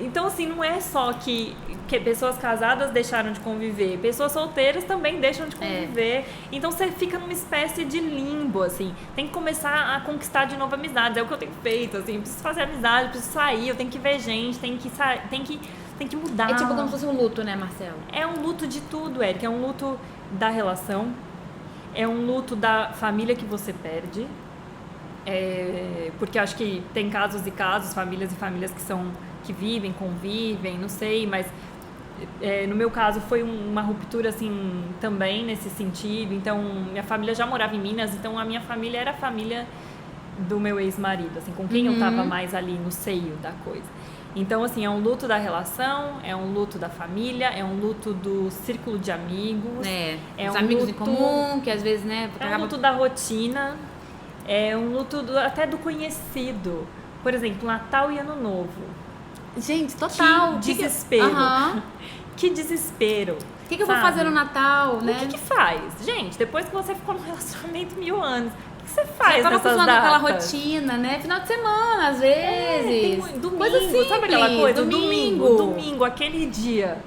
Então, assim, não é só que pessoas casadas deixaram de conviver, pessoas solteiras também deixam de conviver. Então, você fica numa espécie de limbo, assim. Tem que começar a conquistar de novo amizades. É o que eu tenho feito, assim. Eu preciso fazer amizade, eu preciso sair, eu tenho que ver gente, tem que mudar. É tipo como se fosse um luto, né, Marcelo? É um luto de tudo, Érica. É um luto da relação, É um luto da família que você perde, porque acho que tem casos e casos, famílias e famílias que vivem, convivem, não sei, mas no meu caso foi uma ruptura assim também nesse sentido. Então minha família já morava em Minas, então a minha família era a família do meu ex-marido, assim, com quem eu tava mais ali no seio da coisa. Então, assim, é um luto da relação, é um luto da família, é um luto do círculo de amigos. Os amigos em comum, que às vezes, né... É um luto da rotina, é um luto até do conhecido. Por exemplo, Natal e Ano Novo. Gente, total. Que desespero. Que desespero. O que eu vou fazer no Natal, né? O que faz? Gente, depois que você ficou num relacionamento 1000 anos... O que você faz nessas datas? Você tava acostumado com aquela rotina, né? Final de semana, às vezes. Domingo, coisa simples. Sabe aquela coisa? Domingo, aquele dia.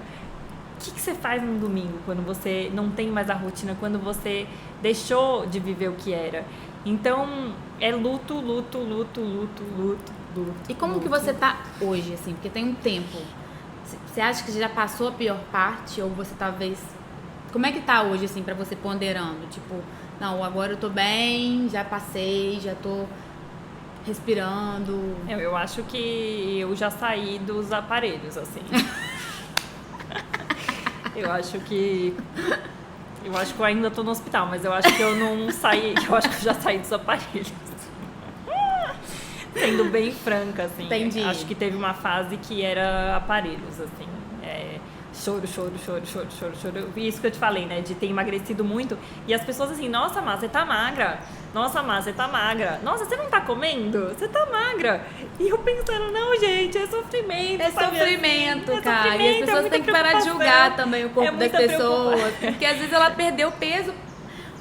O que você faz no domingo quando você não tem mais a rotina, quando você deixou de viver o que era? Então, é luto. E como que você tá hoje, assim? Porque tem um tempo. Você acha que já passou a pior parte? Ou você talvez... Como é que tá hoje, assim, pra você ponderando? Tipo... Não, agora eu tô bem, já passei, já tô respirando. Eu acho que eu já saí dos aparelhos, assim. Eu acho que eu ainda tô no hospital, mas eu acho que eu não saí, eu acho que eu já saí dos aparelhos. Sendo bem franca, assim. Entendi. Acho que teve uma fase que era aparelhos, assim. Choro. Isso que eu te falei, né? De ter emagrecido muito. E as pessoas assim, nossa, Má, você tá magra. Nossa, Má, você tá magra. Nossa, você não tá comendo? Você tá magra. E eu pensando, não, gente, é sofrimento. É sofrimento, assim, cara. Sofrimento, e as pessoas têm que parar de julgar também o corpo das pessoas. Porque às vezes ela perdeu peso.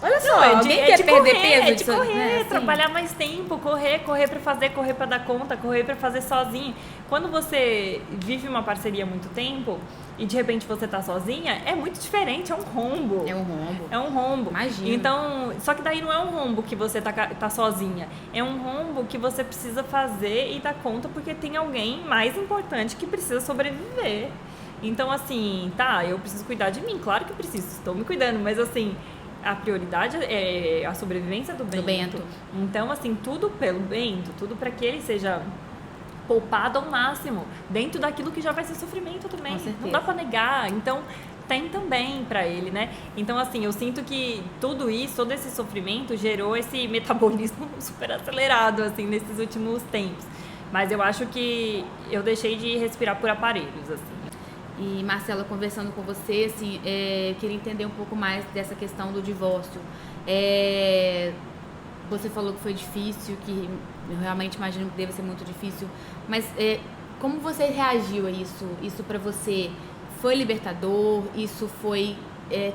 Olha só, alguém quer perder peso? É de correr, trabalhar mais tempo, correr pra fazer, correr pra dar conta, correr pra fazer sozinho. Quando você vive uma parceria há muito tempo e de repente você tá sozinha, é muito diferente, é um rombo. É um rombo. Imagina. Então, só que daí não é um rombo que você tá sozinha, é um rombo que você precisa fazer e dar conta porque tem alguém mais importante que precisa sobreviver. Então, assim, eu preciso cuidar de mim, claro que preciso, estou me cuidando, mas assim... A prioridade é a sobrevivência do Bento. Então, assim, tudo pelo Bento, tudo para que ele seja poupado ao máximo, dentro daquilo que já vai ser sofrimento também. Com certeza. Não dá para negar. Então, tem também para ele, né? Então, assim, eu sinto que tudo isso, todo esse sofrimento gerou esse metabolismo super acelerado, assim, nesses últimos tempos. Mas eu acho que eu deixei de respirar por aparelhos, assim. E, Marcela, conversando com você, assim, queria entender um pouco mais dessa questão do divórcio. Você falou que foi difícil, que eu realmente imagino que deve ser muito difícil, mas como você reagiu a isso? Isso pra você foi libertador? Isso foi...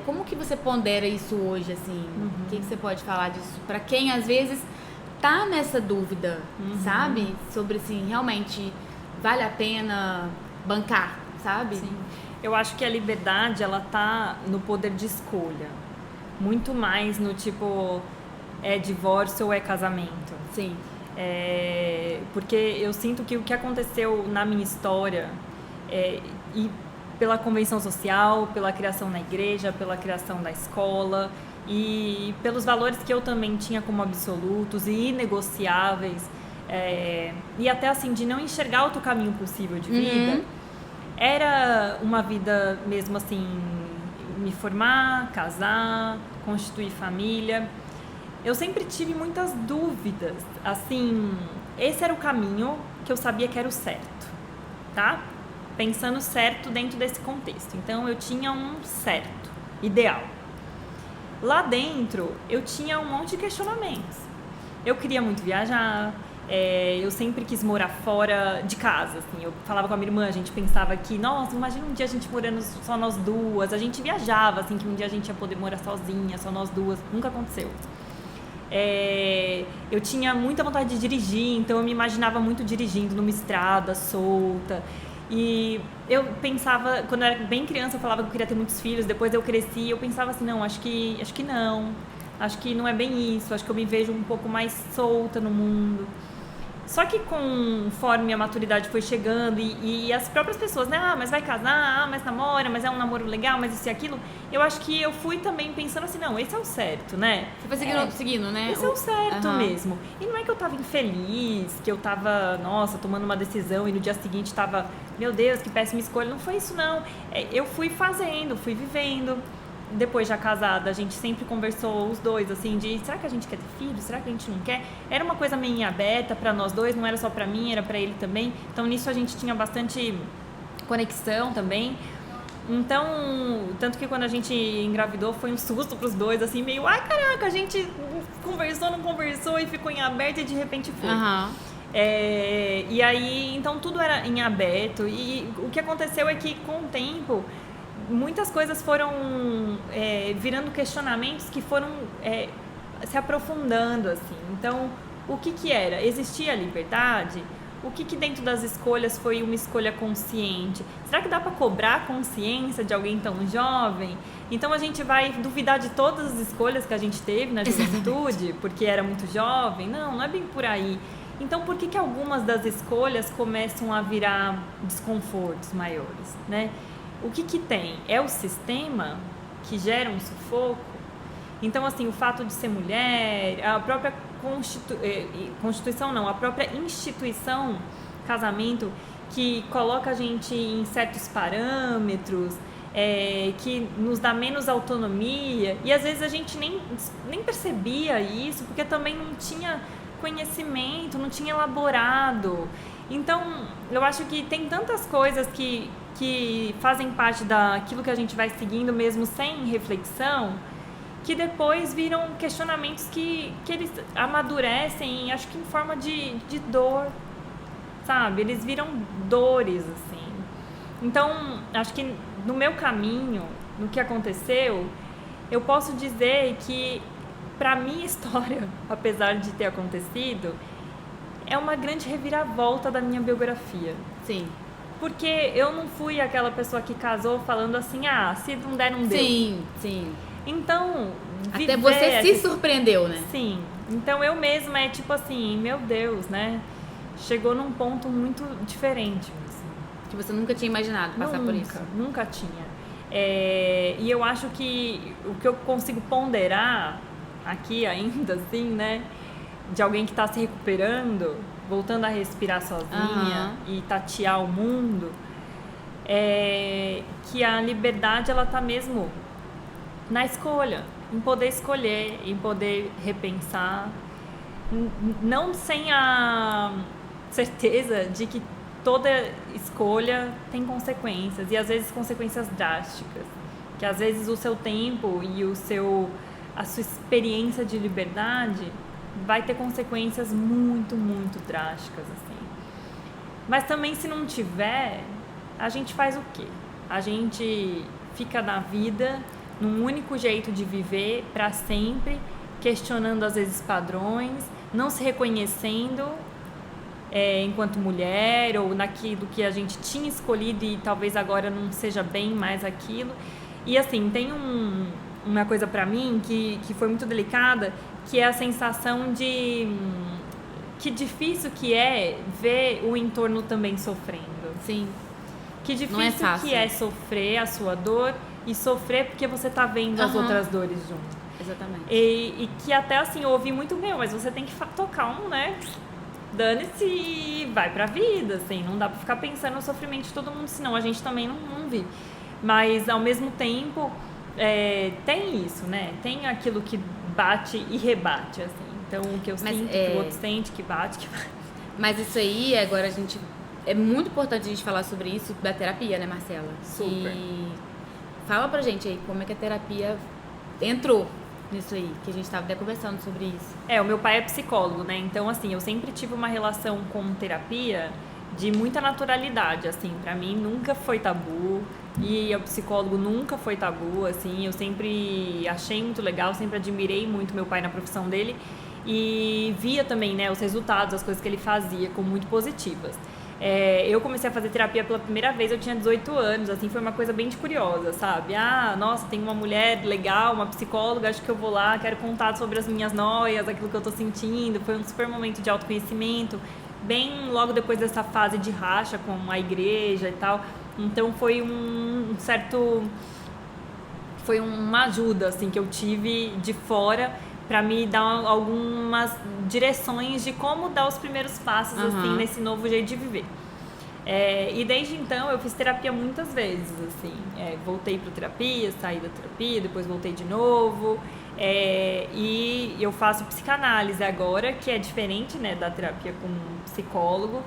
como que você pondera isso hoje, assim? O que você pode falar disso? Pra quem, às vezes, tá nessa dúvida, sabe? Sobre, assim, realmente vale a pena bancar, sabe? Sim. Eu acho que a liberdade, ela tá no poder de escolha. Muito mais no tipo, é divórcio ou é casamento. Sim. Porque eu sinto que o que aconteceu na minha história, e pela convenção social, pela criação na igreja, pela criação da escola, e pelos valores que eu também tinha como absolutos e inegociáveis, e até assim, de não enxergar outro caminho possível de vida, era uma vida mesmo assim, me formar, casar, constituir família. Eu sempre tive muitas dúvidas, assim, esse era o caminho que eu sabia que era o certo, tá? Pensando certo dentro desse contexto. Então, eu tinha um certo, ideal. Lá dentro, eu tinha um monte de questionamentos. Eu queria muito viajar, eu sempre quis morar fora de casa, assim. Eu falava com a minha irmã, a gente pensava que, nossa, imagina um dia a gente morando só nós duas. A gente viajava, assim, que um dia a gente ia poder morar sozinha, só nós duas. Nunca aconteceu. Eu tinha muita vontade de dirigir, então eu me imaginava muito dirigindo numa estrada solta. E eu pensava, quando eu era bem criança, eu falava que eu queria ter muitos filhos. Depois eu cresci e eu pensava assim, não, acho que não. Acho que não é bem isso, acho que eu me vejo um pouco mais solta no mundo. Só que conforme a maturidade foi chegando e as próprias pessoas, né? Ah, mas vai casar, ah, mas namora, mas é um namoro legal, mas isso e aquilo. Eu acho que eu fui também pensando assim, não, esse é o certo, né? Você foi seguindo, né? Esse é o certo mesmo. E não é que eu tava infeliz, que eu tava, nossa, tomando uma decisão e no dia seguinte tava, meu Deus, que péssima escolha. Não foi isso, não. Eu fui fazendo, fui vivendo. Depois já casada, a gente sempre conversou os dois, assim, de será que a gente quer ter filho? Será que a gente não quer? Era uma coisa meio aberta pra nós dois, não era só pra mim, era pra ele também. Então nisso a gente tinha bastante conexão também. Então, tanto que quando a gente engravidou foi um susto pros dois, assim, meio, ai caraca, a gente conversou, não conversou e ficou em aberto e de repente foi. E aí, então tudo era em aberto e o que aconteceu é que com o tempo muitas coisas foram virando questionamentos que foram se aprofundando, assim. Então, o que era? Existia liberdade? O que dentro das escolhas foi uma escolha consciente? Será que dá para cobrar a consciência de alguém tão jovem? Então, a gente vai duvidar de todas as escolhas que a gente teve na juventude, porque era muito jovem? Não é bem por aí. Então, por que algumas das escolhas começam a virar desconfortos maiores, né? O que tem? É o sistema que gera um sufoco? Então, assim, o fato de ser mulher, a própria Constituição não, a própria instituição casamento que coloca a gente em certos parâmetros, que nos dá menos autonomia e às vezes a gente nem percebia isso porque também não tinha conhecimento, não tinha elaborado. Então, eu acho que tem tantas coisas que fazem parte daquilo que a gente vai seguindo mesmo sem reflexão, que depois viram questionamentos que eles amadurecem, acho que em forma de dor, sabe? Eles viram dores, assim. Então, acho que no meu caminho, no que aconteceu, eu posso dizer que, pra minha história, apesar de ter acontecido, é uma grande reviravolta da minha biografia. Sim. Porque eu não fui aquela pessoa que casou falando assim, se não der, não deu. Sim. Então, até você se surpreendeu, né? Sim. Então, eu mesma tipo assim, meu Deus, né? Chegou num ponto muito diferente. Assim. Que você nunca tinha imaginado passar por isso. Nunca tinha. E eu acho que o que eu consigo ponderar aqui ainda, assim, né? De alguém que está se recuperando, voltando a respirar sozinha e tatear o mundo, que a liberdade, ela tá mesmo na escolha, em poder escolher, em poder repensar, não sem a certeza de que toda escolha tem consequências, e às vezes consequências drásticas, que às vezes o seu tempo e a sua experiência de liberdade vai ter consequências muito, muito drásticas, assim. Mas também, se não tiver, a gente faz o quê? A gente fica na vida num único jeito de viver para sempre, questionando às vezes padrões, não se reconhecendo enquanto mulher ou naquilo que a gente tinha escolhido e talvez agora não seja bem mais aquilo. E assim, tem uma coisa para mim que foi muito delicada, que é a sensação de que difícil que é ver o entorno também sofrendo. Sim. Que difícil que é sofrer a sua dor e sofrer porque você tá vendo as outras dores junto. Exatamente. E que até assim, eu ouvi muito, mas você tem que tocar né? Dane-se e vai pra vida, assim. Não dá pra ficar pensando no sofrimento de todo mundo, senão a gente também não vive. Mas, ao mesmo tempo, tem isso, né? Tem aquilo que bate e rebate, assim. Então, o que eu sinto, que o outro sente, que bate. Mas isso aí, agora a gente... É muito importante a gente falar sobre isso da terapia, né, Marcela? Super. E fala pra gente aí como é que a terapia entrou nisso aí, que a gente tava até conversando sobre isso. O meu pai é psicólogo, né? Então, assim, eu sempre tive uma relação com terapia de muita naturalidade, assim. Pra mim, nunca foi tabu. E o psicólogo nunca foi tabu, assim. Eu sempre achei muito legal, sempre admirei muito meu pai na profissão dele. E via também, né, os resultados, as coisas que ele fazia, como muito positivas. Eu comecei a fazer terapia pela primeira vez, eu tinha 18 anos, assim, foi uma coisa bem de curiosa, sabe? Nossa, tem uma mulher legal, uma psicóloga, acho que eu vou lá, quero contar sobre as minhas noias, aquilo que eu tô sentindo. Foi um super momento de autoconhecimento. bem logo depois dessa fase de racha com a igreja e tal. Então foi foi uma ajuda assim que eu tive de fora para me dar algumas direções de como dar os primeiros passos assim nesse novo jeito de viver. E desde então eu fiz terapia muitas vezes, assim, voltei para terapia, saí da terapia, depois voltei de novo, e eu faço psicanálise agora, que é diferente, né, da terapia com psicólogo,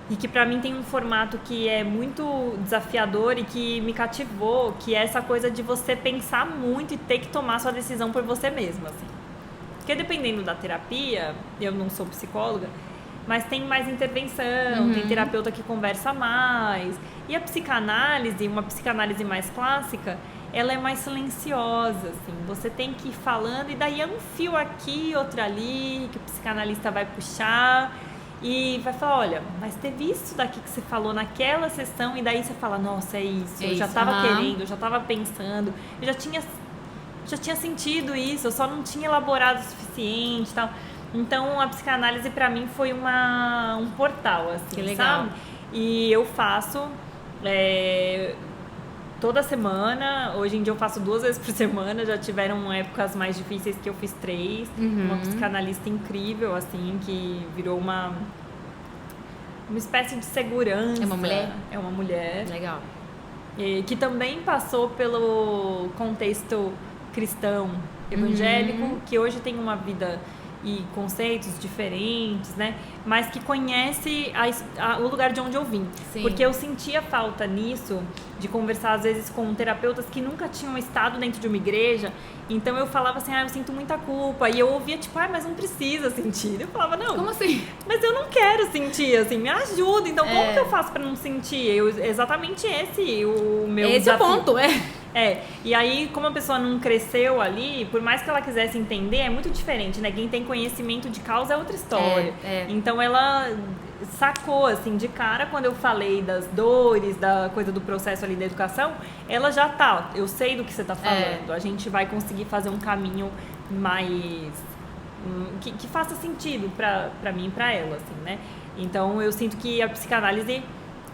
e que pra mim tem um formato que é muito desafiador e que me cativou, que é essa coisa de você pensar muito e ter que tomar sua decisão por você mesma, assim. Porque dependendo da terapia, eu não sou psicóloga, mas tem mais intervenção, tem terapeuta que conversa mais. E a psicanálise, uma psicanálise mais clássica, ela é mais silenciosa, assim. Você tem que ir falando e daí é um fio aqui, outro ali, que o psicanalista vai puxar e vai falar, olha, mas teve isso daqui que você falou naquela sessão, e daí você fala, nossa, é isso, eu já tava querendo, eu já tava pensando, eu já tinha sentido isso, eu só não tinha elaborado o suficiente e tal. Então a psicanálise pra mim foi um portal, assim, que legal. sabe? E eu faço toda semana, hoje em dia eu faço 2 vezes por semana, já tiveram épocas mais difíceis que eu fiz 3, uma psicanalista incrível, assim, que virou uma espécie de segurança. É uma mulher? É uma mulher. Legal. Que também passou pelo contexto cristão, evangélico, que hoje tem uma vida e conceitos diferentes, né? Mas que conhece o lugar de onde eu vim. Sim. Porque eu sentia falta nisso, de conversar às vezes com terapeutas que nunca tinham estado dentro de uma igreja. Então eu falava assim, eu sinto muita culpa. E eu ouvia tipo, mas não precisa sentir. Eu falava, não. Como assim? Mas eu não quero sentir, assim, me ajuda. Então como que eu faço pra não sentir? Exatamente esse o meu desafio. É o ponto, e aí, como a pessoa não cresceu ali, por mais que ela quisesse entender, é muito diferente, né? Quem tem conhecimento de causa é outra história. Então ela sacou, assim, de cara, quando eu falei das dores, da coisa do processo ali da educação, ela já eu sei do que você tá falando. A gente vai conseguir fazer um caminho mais... que faça sentido pra mim e pra ela, assim, né? Então, eu sinto que a psicanálise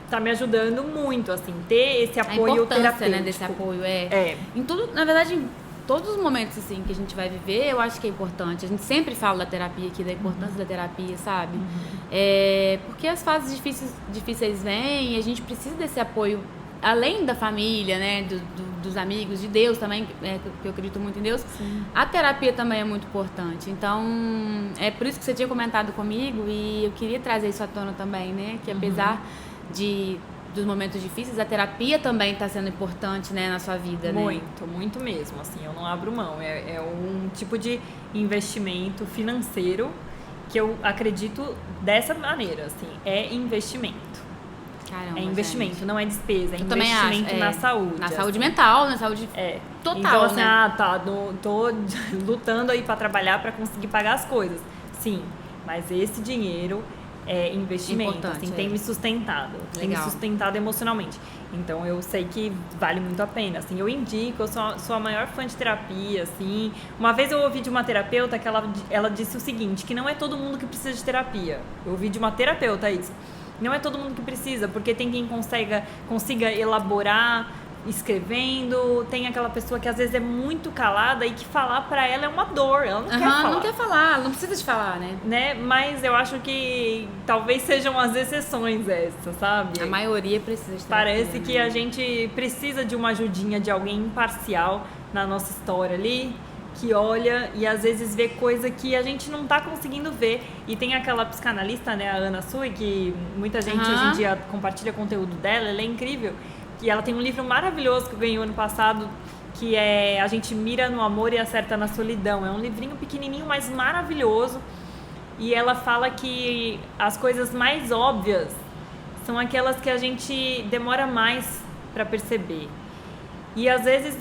tá me ajudando muito, assim, ter esse apoio terapêutico. Né, desse apoio, Em tudo, na verdade, em todos os momentos, assim, que a gente vai viver, eu acho que é importante. A gente sempre fala da terapia aqui, da importância da terapia, sabe? Porque as fases difíceis vêm e a gente precisa desse apoio, além da família, né, dos amigos, de Deus também, que eu acredito muito em Deus. Sim. A terapia também é muito importante. Então, é por isso que você tinha comentado comigo e eu queria trazer isso à tona também, né? Que apesar dos momentos difíceis, a terapia também está sendo importante, né, na sua vida, né? Muito mesmo, assim, eu não abro mão. É um tipo de investimento financeiro que eu acredito dessa maneira, assim, é investimento. Caramba, é investimento, gente. Não é despesa, é eu investimento na saúde. Na saúde mental, na saúde total, então, assim, né? Tô lutando aí para trabalhar para conseguir pagar as coisas. Sim, mas esse dinheiro é investimento, assim, tem me sustentado. Tem me sustentado emocionalmente. Então, eu sei que vale muito a pena, assim. Eu indico, eu sou a maior fã de terapia, assim. Uma vez eu ouvi de uma terapeuta que ela disse o seguinte, que não é todo mundo que precisa de terapia. Eu ouvi de uma terapeuta isso. Não é todo mundo que precisa, porque tem quem consiga elaborar escrevendo, tem aquela pessoa que às vezes é muito calada e que falar pra ela é uma dor, ela não quer falar. Não quer falar, não precisa de falar, né? Mas eu acho que talvez sejam as exceções essas, sabe? A maioria precisa de terapia. Parece que a gente precisa de uma ajudinha de alguém imparcial na nossa história ali, que olha e às vezes vê coisa que a gente não tá conseguindo ver. E tem aquela psicanalista, né, a Ana Sui, que muita gente hoje em dia compartilha conteúdo dela, ela é incrível. E ela tem um livro maravilhoso que ganhou ano passado, que é A Gente Mira no Amor e Acerta na Solidão. É um livrinho pequenininho, mas maravilhoso. E ela fala que as coisas mais óbvias são aquelas que a gente demora mais para perceber. E às vezes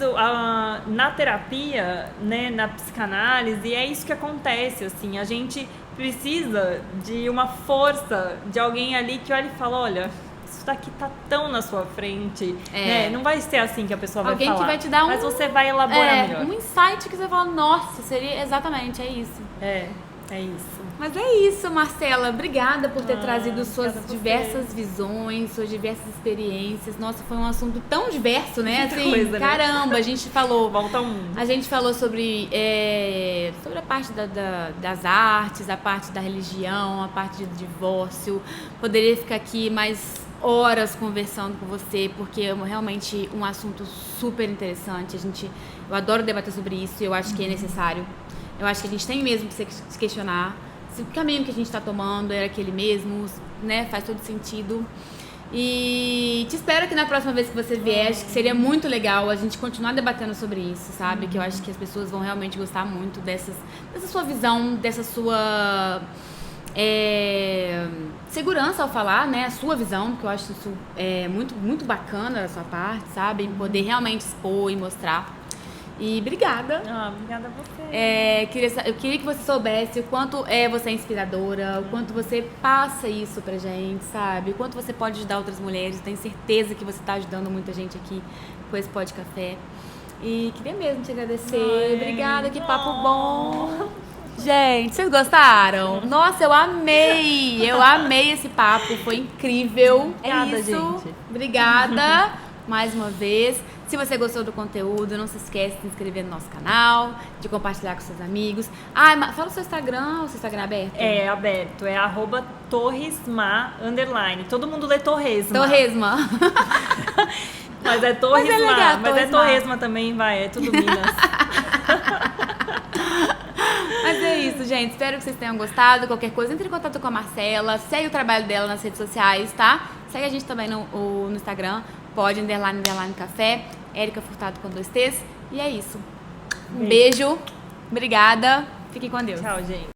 na terapia, né, na psicanálise, é isso que acontece, assim, a gente precisa de uma força, de alguém ali que olha e fala, olha, isso daqui tá tão na sua frente, né? Não vai ser assim que a pessoa vai falar. Alguém que vai te dar mas você vai elaborar melhor. Um insight que você fala, nossa, seria exatamente, é isso. É isso. Mas é isso, Marcela. Obrigada por ter trazido suas diversas visões, suas diversas experiências. Nossa, foi um assunto tão diverso, né? Assim, coisa, caramba, né? A gente falou. Volta ao mundo. A gente falou sobre a parte das artes, a parte da religião, a parte do divórcio. Poderia ficar aqui mais horas conversando com você, porque é realmente um assunto super interessante. Eu adoro debater sobre isso e eu acho que é necessário. Eu acho que a gente tem mesmo que se questionar se o caminho que a gente está tomando era aquele mesmo, né? Faz todo sentido. E te espero que na próxima vez que você vier, acho que seria muito legal a gente continuar debatendo sobre isso, sabe? Que eu acho que as pessoas vão realmente gostar muito dessa sua visão, dessa sua segurança ao falar, né? A sua visão, porque eu acho isso muito, muito bacana da sua parte, sabe? Em poder realmente expor e mostrar. E obrigada. Obrigada a você. Eu queria que você soubesse o quanto você é inspiradora, o quanto você passa isso pra gente, sabe? O quanto você pode ajudar outras mulheres. Tenho certeza que você tá ajudando muita gente aqui com esse Pod Café. E queria mesmo te agradecer. Obrigada, que papo bom. Gente, vocês gostaram? Nossa, eu amei! Eu amei esse papo, foi incrível. Obrigada, isso. Gente. Obrigada mais uma vez. Se você gostou do conteúdo, não se esquece de se inscrever no nosso canal, de compartilhar com seus amigos. Fala o seu Instagram é aberto? É aberto, é @torresma_. Todo mundo lê Torresma. Torresma. Mas é Torresma. Mas é legal, mas é Torresma também, é tudo Minas. Mas é isso, gente. Espero que vocês tenham gostado. Qualquer coisa, entre em contato com a Marcela. Segue o trabalho dela nas redes sociais, tá? Segue a gente também no Instagram. Pod _ café. Érica Furtado com 2 T's. E é isso. Um beijo. Obrigada. Fiquem com Deus. Tchau, gente.